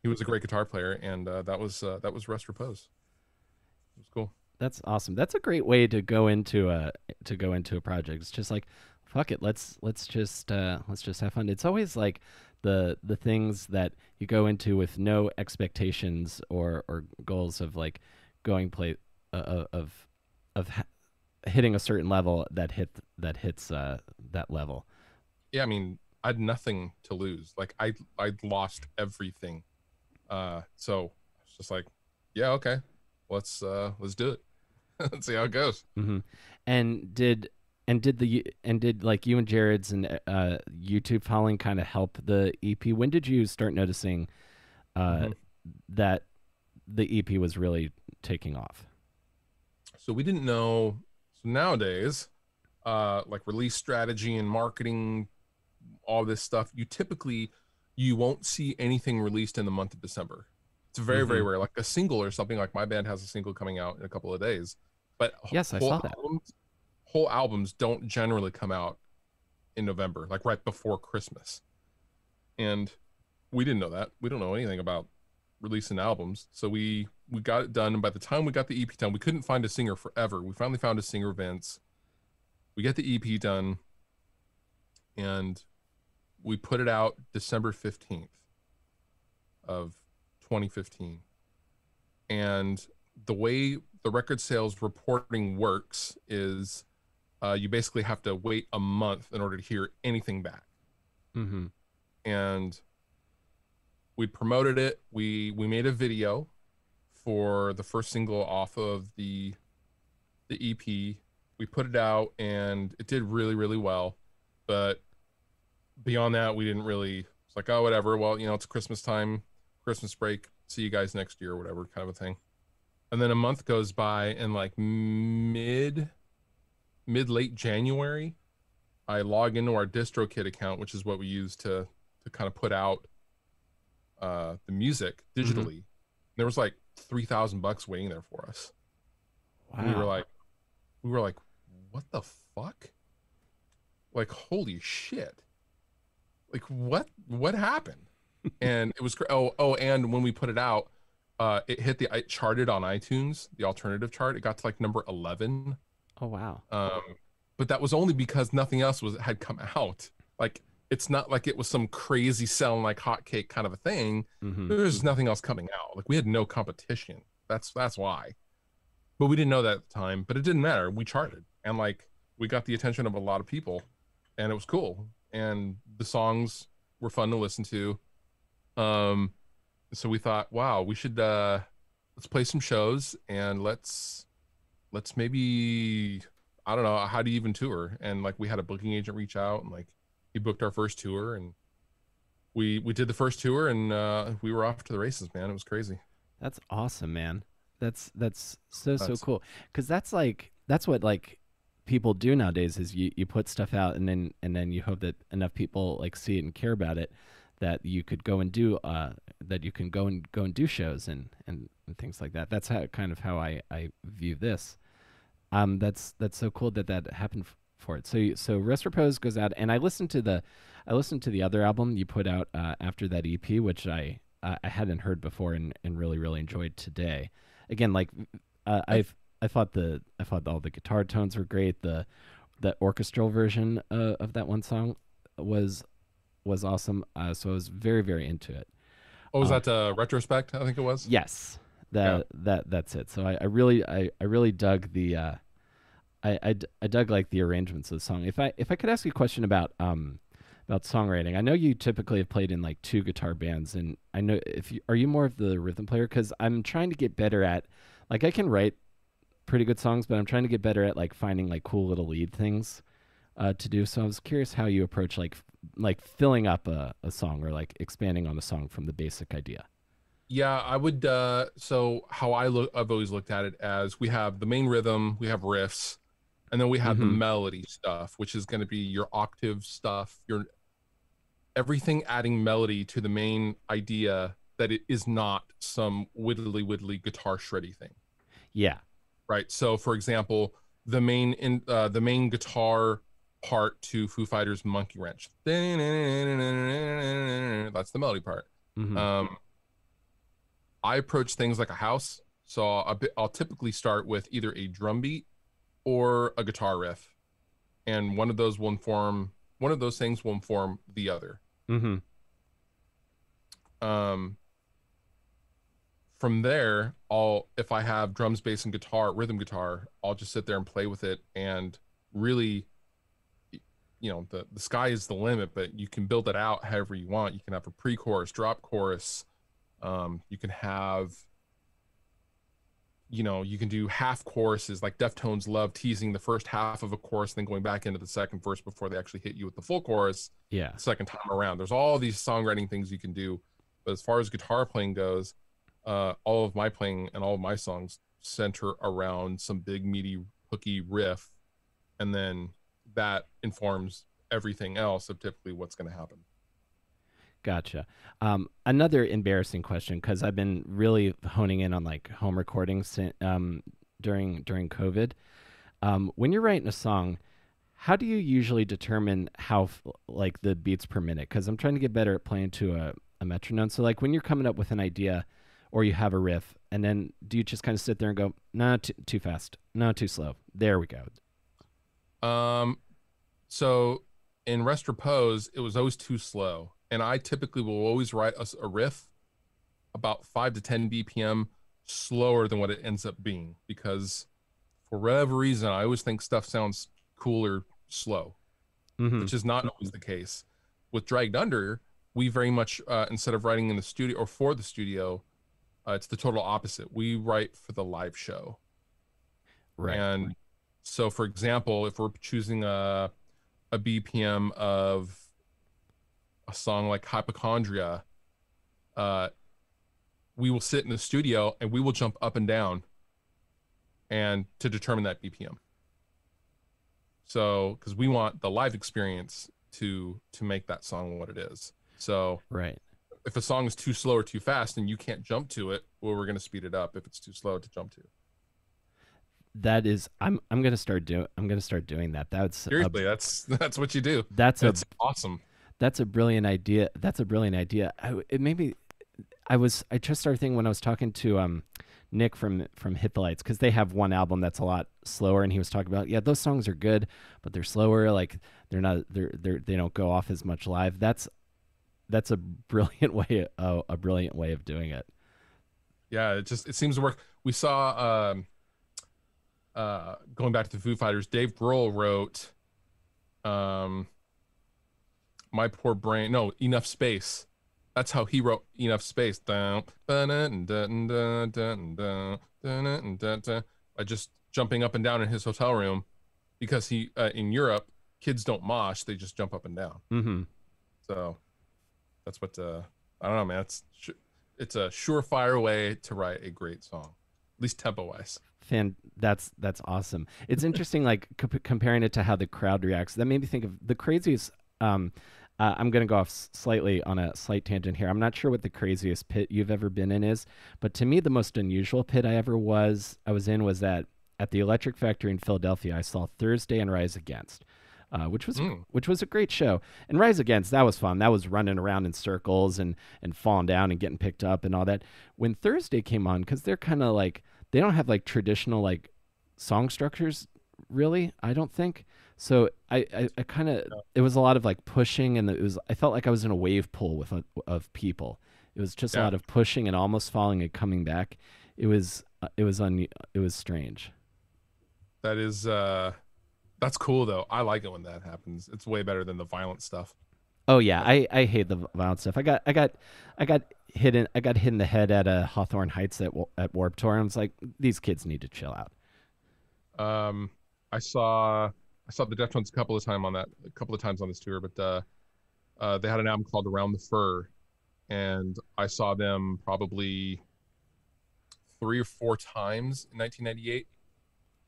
he was a great guitar player, and that was Rest Repose. It was cool. That's awesome. That's a great way to go into a project. It's just like, fuck it, let's just have fun. It's always like the things that you go into with no expectations or goals of like going play of hitting a certain level that hits that level. Yeah, I mean, I had nothing to lose. Like I lost everything. So it's just like, yeah, okay, let's do it. Let's see how it goes. Mm-hmm. And did like you and Jared's and YouTube following kind of help the EP? When did you start noticing that the EP was really taking off? So we didn't know. So nowadays, like release strategy and marketing, all this stuff, you won't see anything released in the month of December. It's very, very rare. Like a single or something, like my band has a single coming out in a couple of days. But yes, I saw that. Whole albums don't generally come out in November, like right before Christmas. And we didn't know that. We don't know anything about releasing albums. So we got it done. And by the time we got the EP done, we couldn't find a singer forever. We finally found a singer, Vince. We get the EP done, and we put it out December 15th of 2015. And the way the record sales reporting works is you basically have to wait a month in order to hear anything back. And we promoted it. We made a video for the first single off of the EP. We put it out, and it did really, really well. But beyond that, we didn't really. It's like, oh, whatever. Well, it's Christmas time, Christmas break. See you guys next year, or whatever, kind of a thing. And then a month goes by, and like mid late January, I log into our DistroKid account, which is what we use to kind of put out the music digitally. There was like $3,000 waiting there for us. Wow. We were like, what the fuck? Like, holy shit! Like, what happened? And it was and when we put it out, it charted on iTunes, the alternative chart. It got to like number 11. Oh wow. But that was only because nothing else had come out. Like, it's not like it was some crazy selling like hotcake kind of a thing. There's nothing else coming out. Like, we had no competition. That's why. But we didn't know that at the time. But it didn't matter. We charted, and like we got the attention of a lot of people, and it was cool. And the songs were fun to listen to. So we thought, wow, we should let's play some shows, and let's maybe, I don't know, how do you even tour? And like we had a booking agent reach out, and like he booked our first tour, and we did the first tour, and we were off to the races, man. It was crazy. That's awesome, man. That's so cool, because that's what like people do nowadays is you put stuff out, and then you hope that enough people like see it and care about it, that you could go and do that you can go and do shows and things like that. That's how I view this. That's so cool that happened for it. So Rest Repose goes out, and I listened to the other album you put out after that EP, which I hadn't heard before and really enjoyed today. Again, like I thought all the guitar tones were great. The orchestral version of that one song was awesome. So I was very into it. Oh, was that Retrospect? I think it was. Yes, that's it. So I really dug the I dug like the arrangements of the song. If I could ask you a question about songwriting, I know you typically have played in like two guitar bands, and I know are you more of the rhythm player? Because I'm trying to get better at, like, I can write pretty good songs, but I'm trying to get better at like finding like cool little lead things to do. So I was curious how you approach like filling up a song or like expanding on a song from the basic idea. Yeah, I would. So how I've always looked at it as we have the main rhythm, we have riffs, and then we have the melody stuff, which is going to be your octave stuff, your everything adding melody to the main idea, that it is not some widdly guitar shreddy thing. Yeah. Right. So for example, the main guitar part to Foo Fighters' Monkey Wrench, that's the melody part. I approach things like a house. So I'll typically start with either a drum beat or a guitar riff, and one of those things will inform the other. From there, if I have drums, bass, and guitar, rhythm guitar, I'll just sit there and play with it, and really, the sky is the limit, but you can build it out however you want. You can have a pre-chorus, drop chorus. You can have, you can do half choruses, like Deftones love teasing the first half of a chorus, then going back into the second verse before they actually hit you with the full chorus. Yeah. The second time around. There's all these songwriting things you can do. But as far as guitar playing goes, all of my playing and all of my songs center around some big, meaty, hooky riff. And then that informs everything else of typically what's going to happen. Gotcha. Another embarrassing question, because I've been really honing in on like home recordings during COVID. When you're writing a song, how do you usually determine how like the beats per minute? Because I'm trying to get better at playing to a metronome. So like when you're coming up with an idea, or you have a riff, and then do you just kind of sit there and go, no, too fast, no, too slow? There we go. So in Rest Repose, it was always too slow. And I typically will always write a riff about 5 to 10 BPM slower than what it ends up being, because for whatever reason, I always think stuff sounds cooler slow, which is not always the case. With Dragged Under, we very much, instead of writing in the studio or for the studio, it's the total opposite. We write for the live show. Right. And so, for example, if we're choosing a BPM of a song like Hypochondria, we will sit in the studio and we will jump up and down and to determine that BPM. So, because we want the live experience to make that song what it is. So, right. If a song is too slow or too fast and you can't jump to it, well, we're going to speed it up if it's too slow to jump to. That is, I'm going to start doing that. That's seriously, that's what you do. That's awesome. That's a brilliant idea. I just started thinking when I was talking to Nick from Hippolytes, because they have one album that's a lot slower, and he was talking about, yeah, those songs are good, but they're slower. Like they don't go off as much live. That's a brilliant way of doing it. Yeah, it seems to work. We saw going back to the Foo Fighters, Dave Grohl wrote My Poor Brain, no, Enough Space. That's how he wrote Enough Space. By just jumping up and down in his hotel room, because he in Europe, kids don't mosh, they just jump up and down. So that's what I don't know, man. It's a surefire way to write a great song, at least tempo wise. That's awesome. It's interesting, like comparing it to how the crowd reacts. That made me think of the craziest I'm going to go off slightly on a slight tangent here. I'm not sure what the craziest pit you've ever been in is, but to me, the most unusual pit I was in was at the Electric Factory in Philadelphia. I saw Thursday and Rise Against, which was a great show. And Rise Against, that was fun. That was running around in circles and falling down and getting picked up and all that. When Thursday came on, because they're kind of like they don't have like traditional like song structures really. I don't think so. I kind of it was a lot of like pushing and I felt like I was in a wave pool with of people. It was just a lot of pushing and almost falling and coming back. It was strange. That is that's cool though. I like it when that happens. It's way better than the violent stuff. Oh yeah, I hate the violent stuff. I got hit in the head at Hawthorne Heights at Warped Tour. And I was like, these kids need to chill out. I saw the Deftones a couple of times on this tour, but they had an album called Around the Fur, and I saw them probably 3 or 4 times in 1998,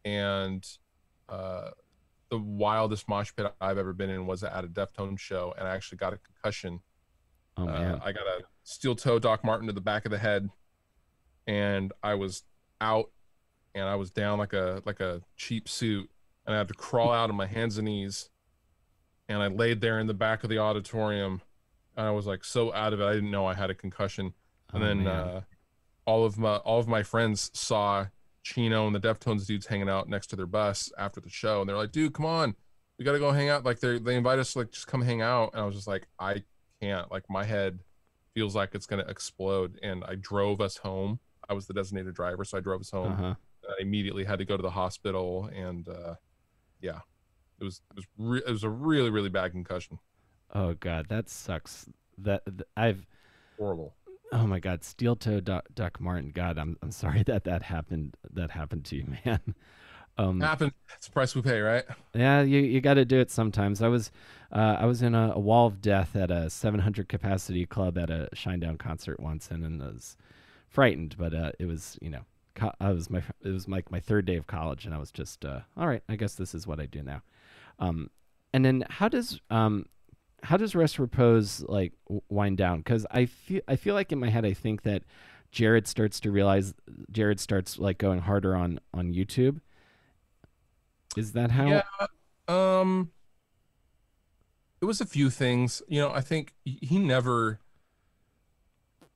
and the wildest mosh pit I've ever been in was at a Deftones show, and I actually got a concussion. Oh man. I got a steel toe Doc Martin to the back of the head, and I was out, and I was down like a cheap suit, and I had to crawl out on my hands and knees, and I laid there in the back of the auditorium, and I was like so out of it, I didn't know I had a concussion. And then all of my friends saw Chino and the Deftones dudes hanging out next to their bus after the show, and they're like, dude, come on, we gotta go hang out. Like they invite us to like just come hang out, and I was just like, I can't, like my head feels like it's gonna explode. And I drove us home. I was the designated driver, so I drove us home. I immediately had to go to the hospital, and yeah, it was a really, really bad concussion. Oh god, that sucks. I've Horrible. Oh my god, steel toe Doc Martin. God, I'm sorry that happened to you, man. Happened. It's the price we pay, right? Yeah, you got to do it sometimes. I was in a wall of death at a 700 capacity club at a Shinedown concert once, and I was frightened, but it was it was like my third day of college, and I was just all right. I guess this is what I do now. And then how does Rest Repose like wind down? Because I feel like in my head I think that Jared starts like going harder on YouTube. Is that how? Yeah. It was a few things. I think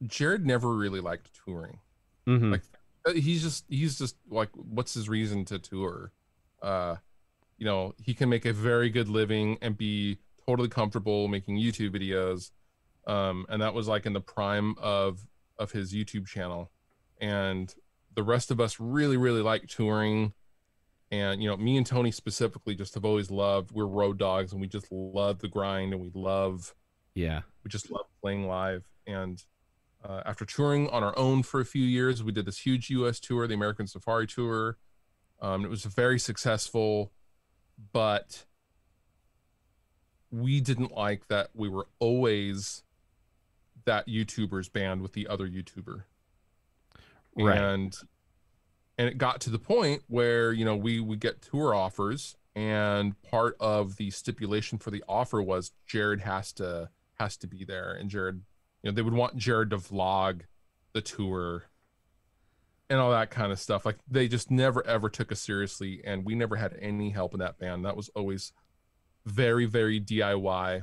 Jared never really liked touring. Mm-hmm. Like he's just like, what's his reason to tour? He can make a very good living and be totally comfortable making YouTube videos. And that was like in the prime of his YouTube channel. And the rest of us really, really like touring. And, me and Tony specifically just have always we're road dogs, and we just love the grind, and we just love playing live. And after touring on our own for a few years, we did this huge US tour, the American Safari Tour. It was very successful, but we didn't like that we were always that YouTuber's band with the other YouTuber. Right. And it got to the point where, we would get tour offers, and part of the stipulation for the offer was Jared has to be there. And Jared, they would want Jared to vlog the tour and all that kind of stuff. Like they just never, ever took us seriously. And we never had any help in that band. That was always very, very DIY.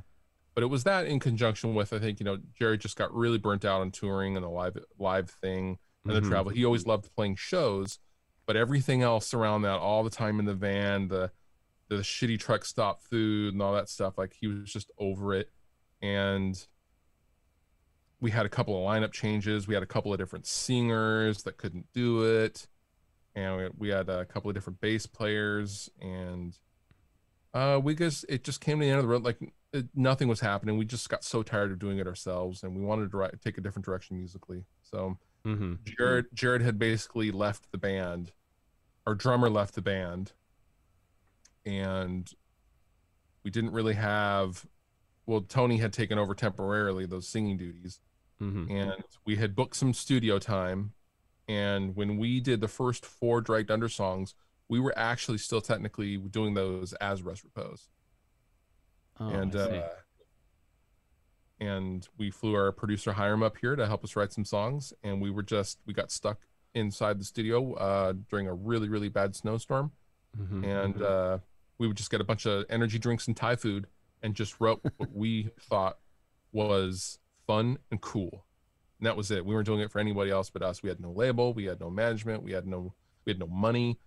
But it was that in conjunction with, I think, Jared just got really burnt out on touring and the live thing and the travel. He always loved playing shows, but everything else around that, all the time in the van, the shitty truck stop food and all that stuff, like he was just over it. And we had a couple of lineup changes. We had a couple of different singers that couldn't do it. And we had a couple of different bass players, and it just came to the end of the road. Like nothing was happening. We just got so tired of doing it ourselves, and we wanted to take a different direction musically. So Jared had basically left the band. Our drummer left the band, and we didn't really have. Well, Tony had taken over temporarily those singing duties, and we had booked some studio time. And when we did the first 4 Dragged Under songs, we were actually still technically doing those as Rest Repose. Oh, and and we flew our producer Hiram up here to help us write some songs. And we got stuck inside the studio during a really, really bad snowstorm. And we would just get a bunch of energy drinks and Thai food and just wrote what we thought was fun and cool. And that was it. We weren't doing it for anybody else but us. We had no label, we had no management, we had no money,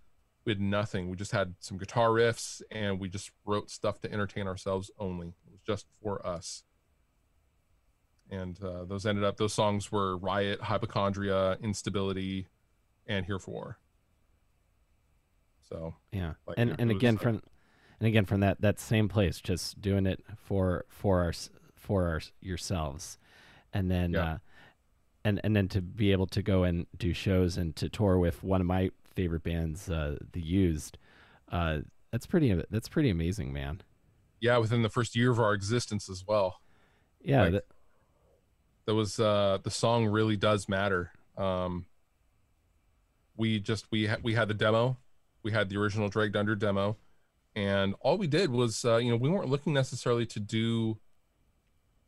we had nothing. We just had some guitar riffs, and we just wrote stuff to entertain ourselves only. It was just for us. And those songs were Riot, Hypochondria, Instability, and Here for War. So yeah, like, and again from that same place, just doing it for yourselves, and then and then to be able to go and do shows and to tour with one of my favorite bands, The Used. That's pretty amazing, man. Yeah, within the first year of our existence as well. Yeah, like, that was the song Really Does Matter. We had the demo. We had the original Dragged Under demo, and all we did was, we weren't looking necessarily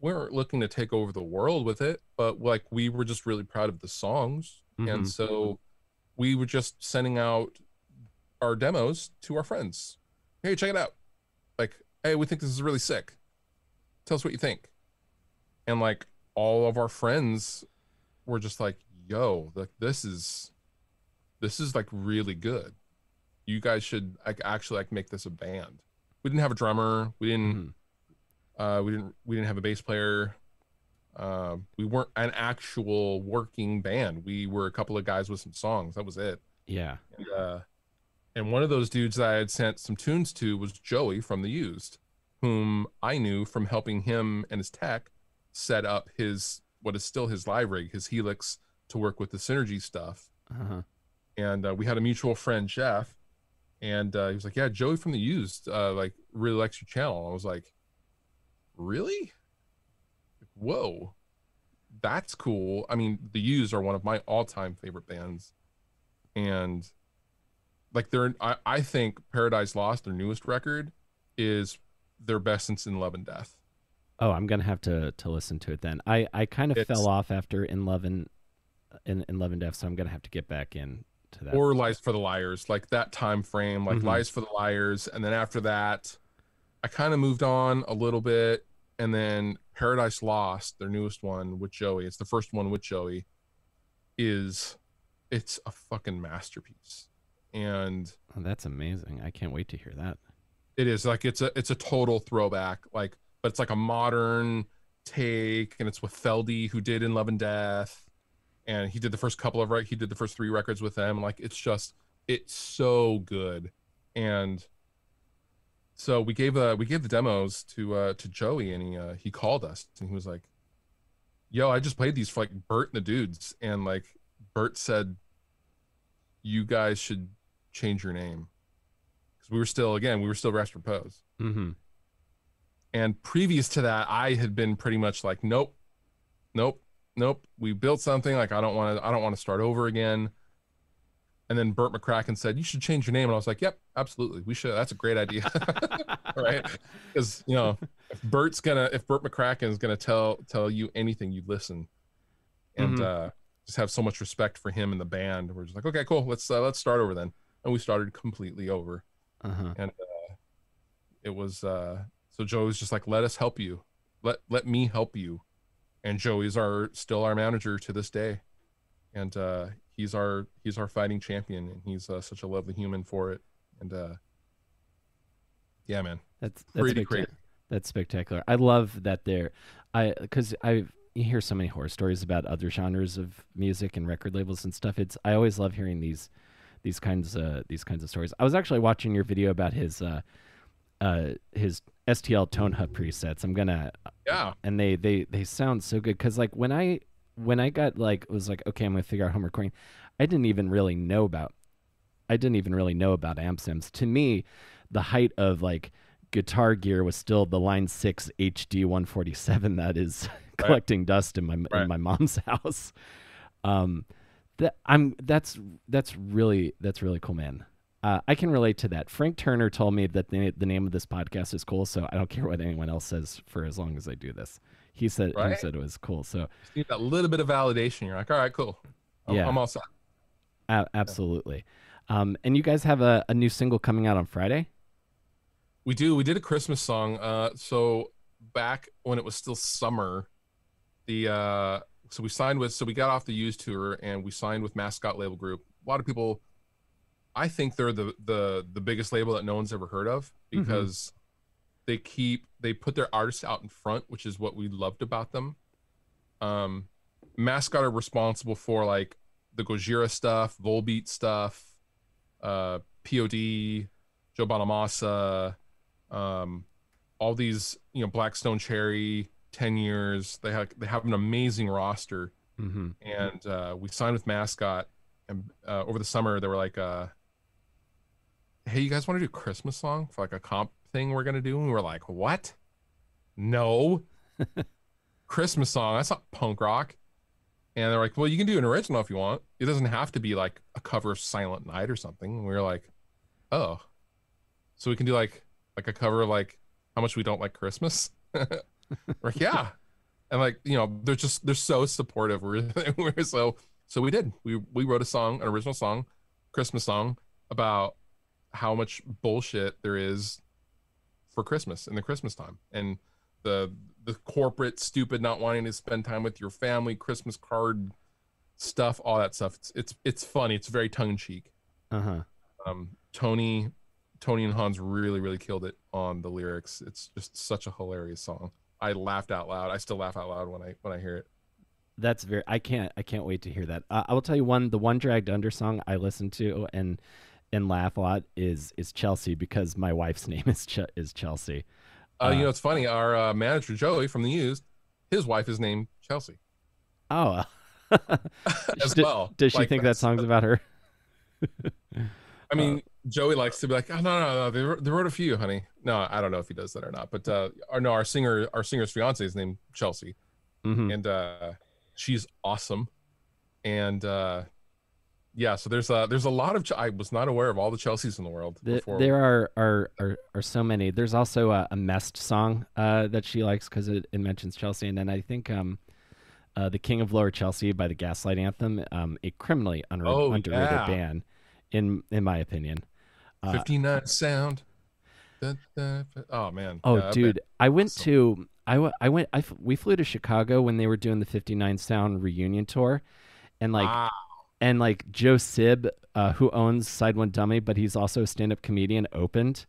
we weren't looking to take over the world with it, but like we were just really proud of the songs. And so we were just sending out our demos to our friends. Hey, check it out. Like, hey, we think this is really sick. Tell us what you think. And like all of our friends were just like, yo, like this is like really good. You guys should actually make this a band. We didn't have a drummer. We didn't have a bass player. We weren't an actual working band. We were a couple of guys with some songs. That was it. Yeah. And one of those dudes that I had sent some tunes to was Joey from The Used, whom I knew from helping him and his tech set up what is still his live rig, his Helix, to work with the Synergy stuff. And we had a mutual friend, Jeff, and he was like, yeah, Joey from The Used really likes your channel. I was like, really? Whoa, that's cool. I mean, The Used are one of my all-time favorite bands, and like I think Paradise Lost, their newest record, is their best since In Love and Death. Oh, I'm gonna have to listen to it then. I kind of fell off after In Love and Death, so I'm gonna have to get back in to that. Or Lies for the Liars, like that time frame, like Lies for the Liars, and then after that I kind of moved on a little bit, and then Paradise Lost, their newest one with Joey, it's the first one with Joey, it's a fucking masterpiece. And that's amazing. I can't wait to hear that. It is like it's a total throwback, like, but it's like a modern take, and it's with Feldy, who did In Love and Death, and he did the first three records with them. Like it's so good. And so we gave the demos to Joey, and he called us, and he was like, yo, I just played these for like Bert and the dudes, and like Bert said you guys should change your name, because we were still Rest Repose. And previous to that, I had been pretty much like, nope, we built something, like I don't want to start over again. And then Bert McCracken said, you should change your name. And I was like, yep, absolutely, we should. That's a great idea. Right? Because if Bert McCracken is gonna tell you anything, you listen. And just have so much respect for him and the band. We're just like, okay, cool, let's start over then. And we started completely over. And it was so Joe was just like, let us help you, let me help you. And Joey's still our manager to this day, and he's our fighting champion, and he's such a lovely human for it. And yeah, man, that's pretty great. That's spectacular. I love that because you hear so many horror stories about other genres of music and record labels and stuff. I always love hearing these kinds of stories. I was actually watching your video about his STL Tone Hut presets. And they sound so good, because like when I was like, okay, I'm gonna figure out home recording, I didn't even really know about amp sims. To me, the height of like guitar gear was still the Line 6 HD 147 that is collecting dust in my mom's house. That's really cool, man. I can relate to that. Frank Turner told me that the name of this podcast is cool, so I don't care what anyone else says for as long as I do this. He said Right? it was cool. So Just need that little bit of validation. You're like, all right, cool. I'm all set. Absolutely. And you guys have a new single coming out on Friday? We do. We did a Christmas song. So back when it was still summer, so we got off the Used tour and we signed with Mascot Label Group. A lot of people, I think they're the biggest label that no one's ever heard of, because they put their artists out in front, which is what we loved about them. Mascot are responsible for like the Gojira stuff, Volbeat stuff, POD, Joe Bonamassa, all these, Blackstone Cherry, 10 Years. They have an amazing roster. And we signed with Mascot, and over the summer they were like, hey, you guys want to do a Christmas song for like a comp thing we're gonna do? And we were like, what? No. Christmas song, that's not punk rock. And they're like, well, you can do an original if you want. It doesn't have to be like a cover of Silent Night or something. And we were like, oh, so we can do like a cover of like How Much We Don't Like Christmas. We're like, yeah. And like, they're so supportive. So we did. We wrote an original song, Christmas song, about how much bullshit there is for Christmas in the Christmas time, and the corporate stupid not wanting to spend time with your family, Christmas card stuff, all that stuff. It's funny. It's very tongue in cheek. Tony and Hans really, really killed it on the lyrics. It's just such a hilarious song. I laughed out loud. I still laugh out loud when I hear it. That's I can't wait to hear that. I will tell you the one Dragged Under song I listen to and laugh a lot is Chelsea, because my wife's name is Chelsea. It's funny. Our manager Joey from the Used, his wife is named Chelsea. Oh, as well. Does she think that song's about her? I mean, Joey likes to be like, oh, no. They wrote a few, honey. No, I don't know if he does that or not. But our singer's fiance is named Chelsea, and she's awesome. And yeah, so there's a lot of I was not aware of all the Chelseas in the world before. There are so many. There's also a Mest song that she likes because it mentions Chelsea, and then I think the King of Lower Chelsea by the Gaslight Anthem, a criminally underrated band, in my opinion. 59 Sound. Oh man. Oh yeah, dude, we flew to Chicago when they were doing the 59 Sound reunion tour, and like. Wow. And like Joe Sib, who owns Side One Dummy, but he's also a stand-up comedian, opened.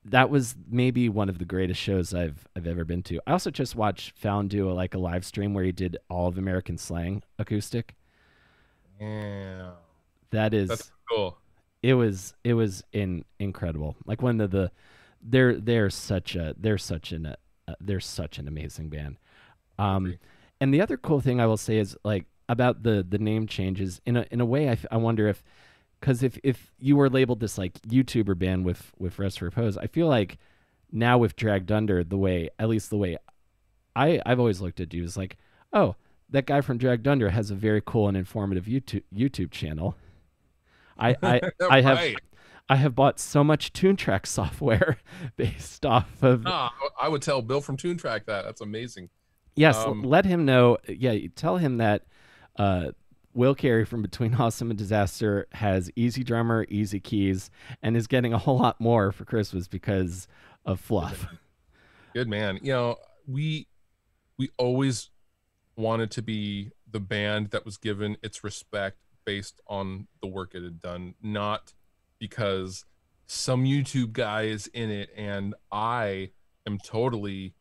That was maybe one of the greatest shows I've ever been to. I also just watched Fallon do a live stream where he did all of American Slang acoustic. Yeah, that's cool. It was incredible. Like when they're such an amazing band. And the other cool thing I will say is like, about the name changes in a way, I wonder because if you were labeled this like YouTuber band with Rest Repose, I feel like now with Dragged Under, the way I've always looked at you is like, oh, that guy from Dragged Under has a very cool and informative YouTube channel. I have bought so much TuneTrack software based off of. I would tell Bill from TuneTrack that. That's amazing. Yes, let him know. Yeah, tell him that Will Carey from Between Awesome and Disaster has Easy Drummer, Easy Keys, and is getting a whole lot more for Christmas because of Fluff. Good man. We always wanted to be the band that was given its respect based on the work it had done, not because some YouTube guy is in it. And I am totally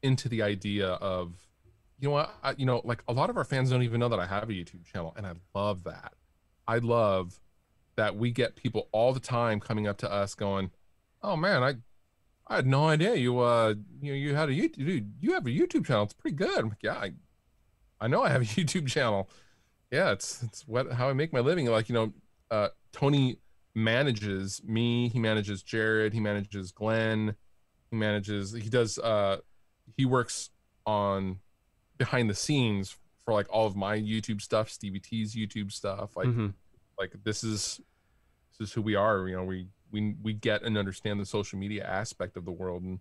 into the idea of, like a lot of our fans don't even know that I have a YouTube channel, and I love that. I love that we get people all the time coming up to us going, "Oh man, I had no idea you had a YouTube. Dude, you have a YouTube channel. It's pretty good." I'm like, yeah, I know I have a YouTube channel. Yeah, it's how I make my living. Like Tony manages me. He manages Jared. He manages Glenn. He works on behind the scenes for like all of my YouTube stuff, Stevie T's YouTube stuff. Like this is is who we are. You know, we get and understand the social media aspect of the world, and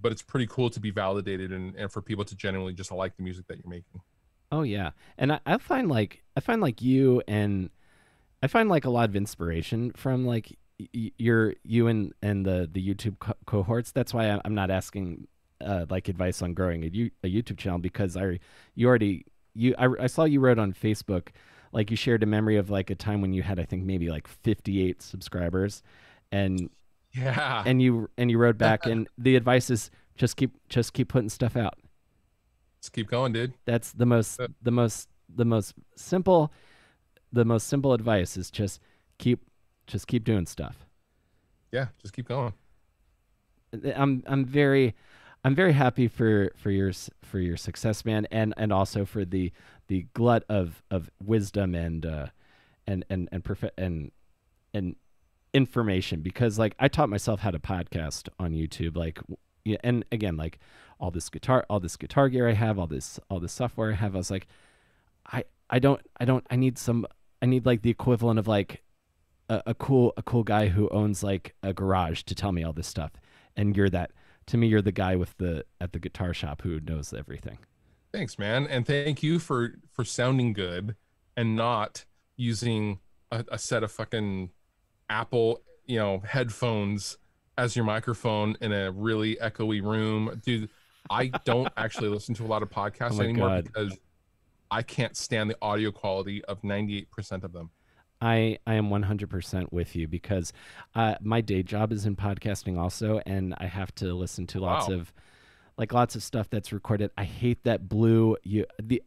but it's pretty cool to be validated and for people to genuinely just like the music that you're making. Oh yeah, and you and I find like a lot of inspiration from like you and the YouTube cohorts. That's why I'm not asking like advice on growing a YouTube channel, because you already I saw you wrote on Facebook, like you shared a memory of like a time when you had, I think, maybe like 58 subscribers, and Yeah. you wrote back, and the advice is just keep putting stuff out. Just keep going, dude. That's Uh, the most simple advice is keep keep doing stuff. yeah, just keep going. I'm very happy for your success, man, and also for the glut of wisdom and information, because like I taught myself how to podcast on YouTube, like yeah, and again, like all this guitar gear I have, all this software I have, I was like, I need like the equivalent of like a cool guy who owns like a garage to tell me all this stuff, and you're that. To me, you're the guy with the at the guitar shop who knows everything. Thanks, man, and thank you for sounding good and not using a set of fucking Apple, you know, headphones as your microphone in a really echoey room, dude. I don't actually listen to a lot of Oh podcasts my anymore god, because I can't stand the audio quality of 98% of them. I am 100% with you, because my day job is in podcasting also, and I have to listen to Wow, lots of stuff that's recorded. I hate that blue.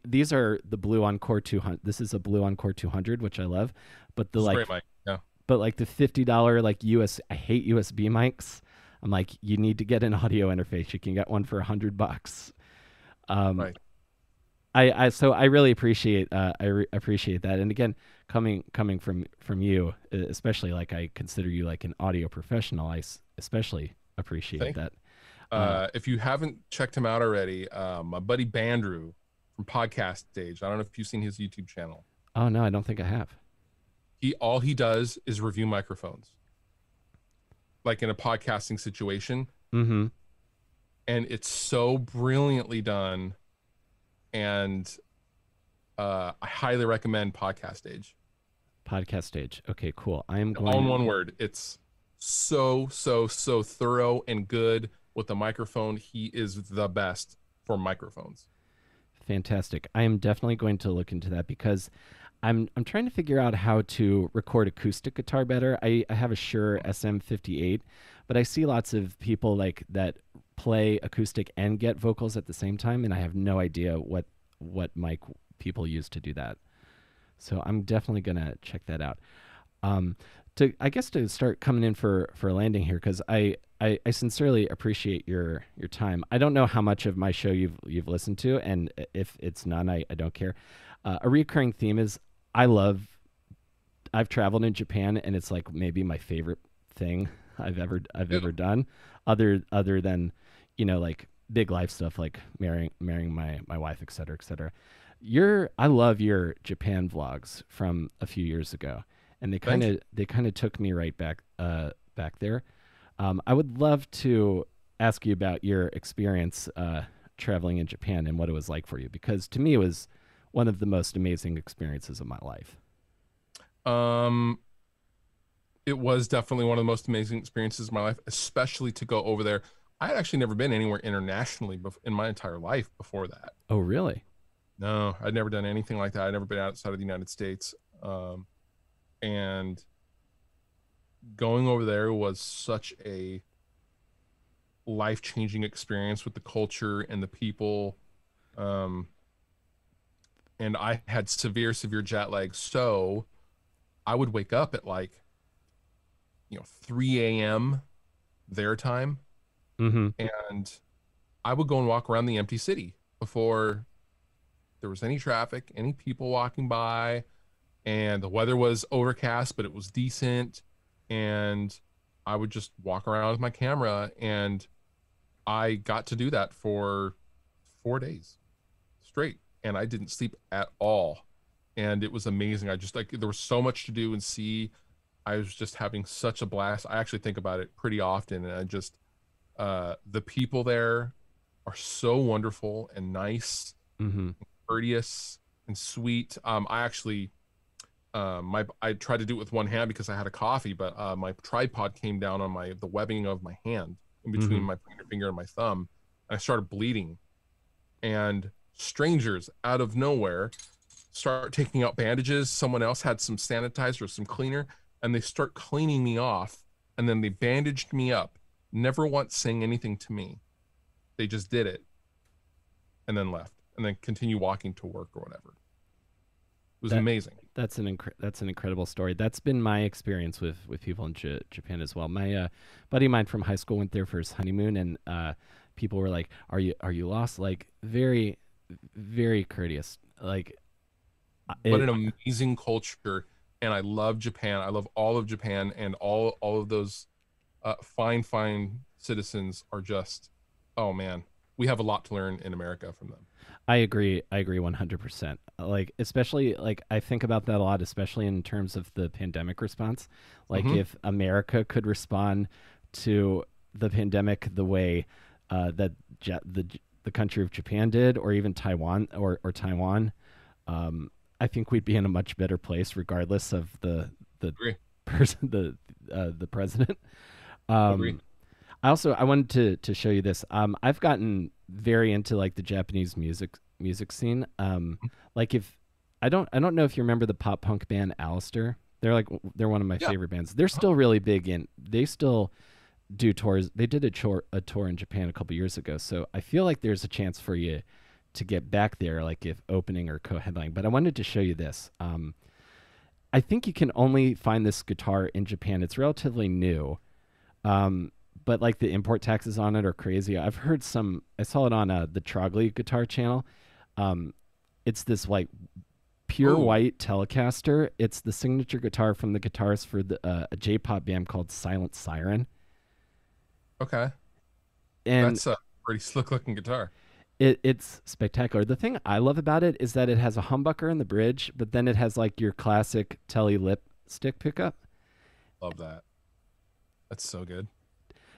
These are the Blue Encore 200. This is a Blue Encore 200, which I love, but the this is like great, Mike. Yeah, but like the $50 like I hate USB mics. I'm like, you need to get an audio interface. You can get one for $100. Um, right. so I really appreciate appreciate that. And again, coming from you, especially, like I consider you like an audio professional. Especially appreciate Thank that. you. If you haven't checked him out already, my buddy Bandrew from Podcast Stage. I don't know if you've seen his YouTube channel. Oh no, I don't think I have. All he does is review microphones, like in a podcasting situation, Mm-hmm. and it's so brilliantly done. And I highly recommend Podcast Stage. Podcast Stage. Okay, cool. I am All in going. one word. It's so thorough and good with the microphone. He is the best for microphones. Fantastic. I am definitely going to look into that, because I'm trying to figure out how to record acoustic guitar better. I have a Shure SM58, but I see lots of people like that play acoustic and get vocals at the same time, and I have no idea what mic people use to do that. So I'm definitely gonna check that out. Um, I guess to start coming in for a landing here, because I sincerely appreciate your time. I don't know how much of my show you've listened to, and if it's none, I don't care. A recurring theme is I've traveled in Japan, and it's like maybe my favorite thing I've Yeah. ever done, other than, like big life stuff like marrying my wife, et cetera, et cetera. I love your Japan vlogs from a few years ago, and Thank you. they kind of took me right back there. I would love to ask you about your experience traveling in Japan and what it was like for you, because to me it was one of the most amazing experiences of my life. Um, it was definitely one of the most amazing experiences of my life, especially to go over there. I had actually never been anywhere internationally in my entire life before that. Oh, really? No, I'd never done anything like that. I'd never been outside of the United States. And going over there was such a life-changing experience with the culture and the people. Um, and I had severe jet lag. So I would wake up at like, 3 a.m. their time, Mm-hmm. and I would go and walk around the empty city before there was any traffic, any people walking by, and the weather was overcast, but it was decent. And I would just walk around with my camera, and I got to do that for 4 days straight, and I didn't sleep at all. And it was amazing. I just like there was so much to do and see. I was just having such a blast. I actually think about it pretty often, and I just the people there are so wonderful and nice, Mm-hmm. courteous and sweet. I actually I tried to do it with one hand because I had a coffee, but my tripod came down on the webbing of my hand in between Mm-hmm. my pointer finger and my thumb, and I started bleeding. And strangers out of nowhere start taking out bandages. Someone else had some sanitizer or some cleaner, and they start cleaning me off, and then they bandaged me up, never once saying anything to me. They just did it and then left, and then continue walking to work or whatever. It was That amazing. that's an incredible story. That's been my experience with people in Japan as well. My buddy of mine from high school went there for his honeymoon, and people were like, are you lost?" Like very very courteous. Like What it. an amazing culture, and I love Japan. I love all of Japan, and all of those fine citizens are just, oh man, we have a lot to learn in America from them. I agree. I agree 100%. Like, especially, like, I think about that a lot, especially in terms of the pandemic response. Like, Hmm. if America could respond to the pandemic the way that the country of Japan did, or even Taiwan or Taiwan, I think we'd be in a much better place, regardless of the Agree. person, the president. Agree. Um, I wanted to show you this. I've gotten very into like the Japanese music scene. Like if I don't know if you remember the pop punk band Alistair. They're one of my Yeah. favorite bands. They're still really big in. They still do tours. They did a tour in Japan a couple years ago. So I feel like there's a chance for you to get back there, like if opening or co-headlining. But I wanted to show you this. I think you can only find this guitar in Japan. It's relatively new. But like the import taxes on it are crazy. I've heard some. I saw it on the Trogly guitar channel. It's this like pure Ooh. white Telecaster. It's the signature guitar from the guitarist for a J-pop band called Silent Siren. Okay. And That's a pretty slick looking guitar. it's spectacular. The thing I love about it is that it has a humbucker in the bridge, but then it has like your classic Tele lip stick pickup. Love that. That's so good.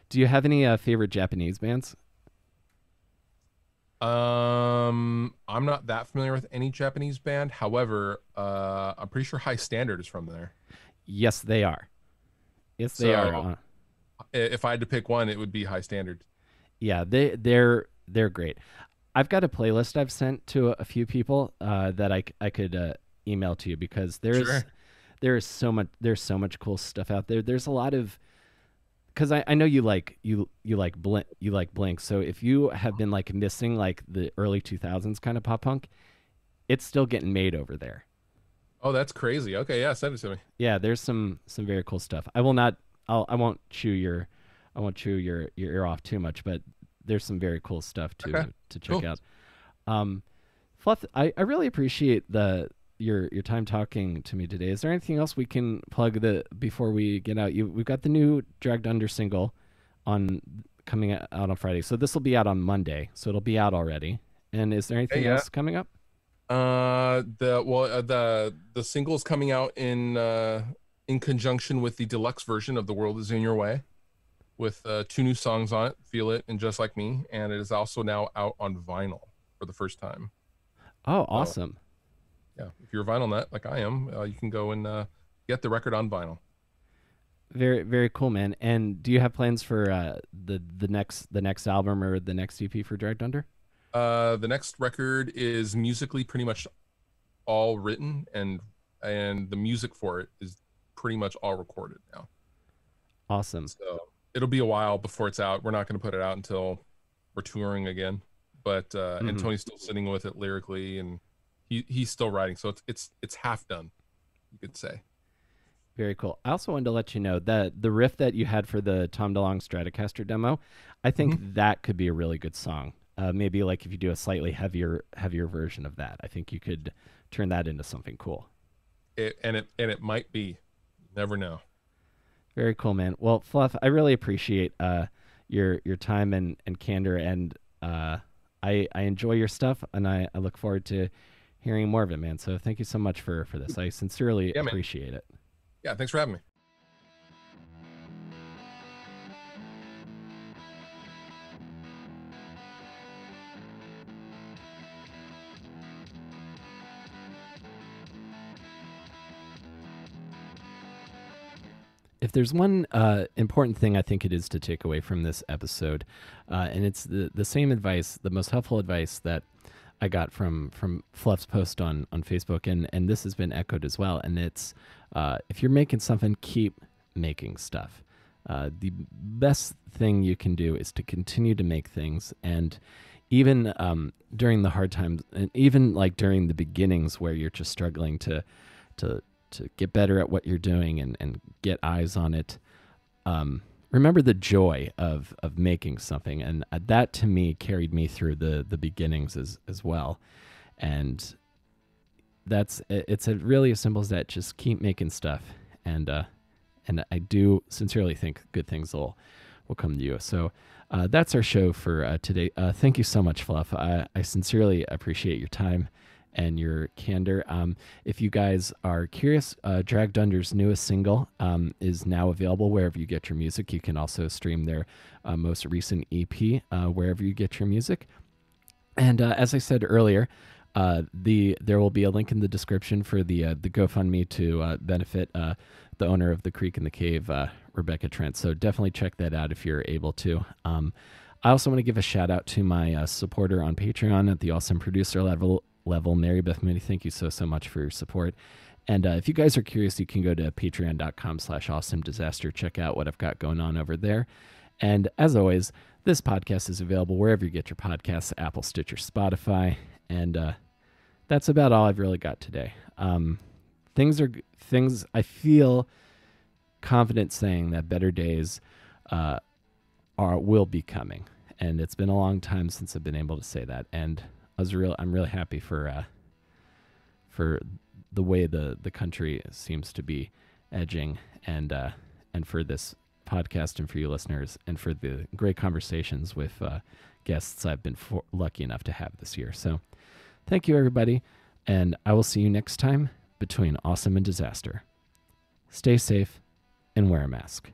Do you have any favorite Japanese bands? I'm not that familiar with any Japanese band. However, I'm pretty sure High Standard is from there. Yes, they are. Yes, they are. So if I had to pick one, it would be High Standard. Yeah, they're great. I've got a playlist I've sent to a few people that I could email to you because Sure. there's so much cool stuff out there. There's a lot of because I know you like Blink. So if you have been like missing like the early 2000s kind of pop punk, it's still getting made over there. Oh, that's crazy. Okay, yeah, send it to me. Yeah, there's some very cool stuff. I won't chew your ear off too much, but there's some very cool stuff Okay, to check cool. out. Um, Fluff, I really appreciate your time talking to me today. Is there anything else we can plug before we get out? We've got the new Dragged Under single on coming out on Friday, so this will be out on Monday, so it'll be out already. And is there Hey, anything yeah. else coming up? The single's coming out in conjunction with the deluxe version of The World Is in Your Way, with two new songs on it, Feel It and Just Like Me, and it is also now out on vinyl for the first time. Oh, So awesome! yeah, if you're a vinyl nut like I am, you can go and get the record on vinyl. Very very cool, man. And do you have plans for the next album or the next EP for Dragged Under? The next record is musically pretty much all written, and the music for it is pretty much all recorded now. Awesome. So it'll be a while before it's out. We're not going to put it out until we're touring again. But and Hmm. Tony's still sitting with it lyrically, and he's still writing. So it's half done, you could say. Very cool. I also wanted to let you know that the riff that you had for the Tom DeLonge Stratocaster demo, I think Hmm. that could be a really good song. Maybe like if you do a slightly heavier version of that, I think you could turn that into something cool. It might be. Never know. Very cool, man. Well, Fluff, I really appreciate your time and candor, and I enjoy your stuff, and I look forward to hearing more of it, man. So thank you so much for this. I sincerely Yeah, man. appreciate it. Yeah, thanks for having me. if there's one important thing I think it is to take away from this episode, and it's the same advice, the most helpful advice that I got from Fluff's post on Facebook, and this has been echoed as well. And it's if you're making something, keep making stuff. The best thing you can do is to continue to make things, and even during the hard times, and even like during the beginnings where you're just struggling to get better at what you're doing and get eyes on it. Remember the joy of making something, and that to me carried me through the beginnings as well. And it's really as simple as that. Just keep making stuff, and I do sincerely think good things will come to you. So that's our show for today. Thank you so much, Fluff. I sincerely appreciate your time and your candor. If you guys are curious, Drag Dunder's newest single is now available wherever you get your music. You can also stream their most recent EP wherever you get your music. And as I said earlier, there will be a link in the description for the GoFundMe to benefit the owner of the Creek in the Cave, Rebecca Trent. So definitely check that out if you're able to. I also want to give a shout out to my supporter on Patreon at the awesome producer level, Mary Beth Mooney. Thank you so much for your support. And if you guys are curious, you can go to patreon.com/awesomedisaster. Check out what I've got going on over there. And as always, this podcast is available wherever you get your podcasts, Apple, Stitcher, Spotify. And that's about all I've really got today. Things I feel confident saying that better days will be coming. And it's been a long time since I've been able to say that. And I'm really happy for the way the country seems to be edging, and for this podcast, and for you listeners, and for the great conversations with guests I've been lucky enough to have this year. So thank you, everybody, and I will see you next time between awesome and disaster. Stay safe and wear a mask.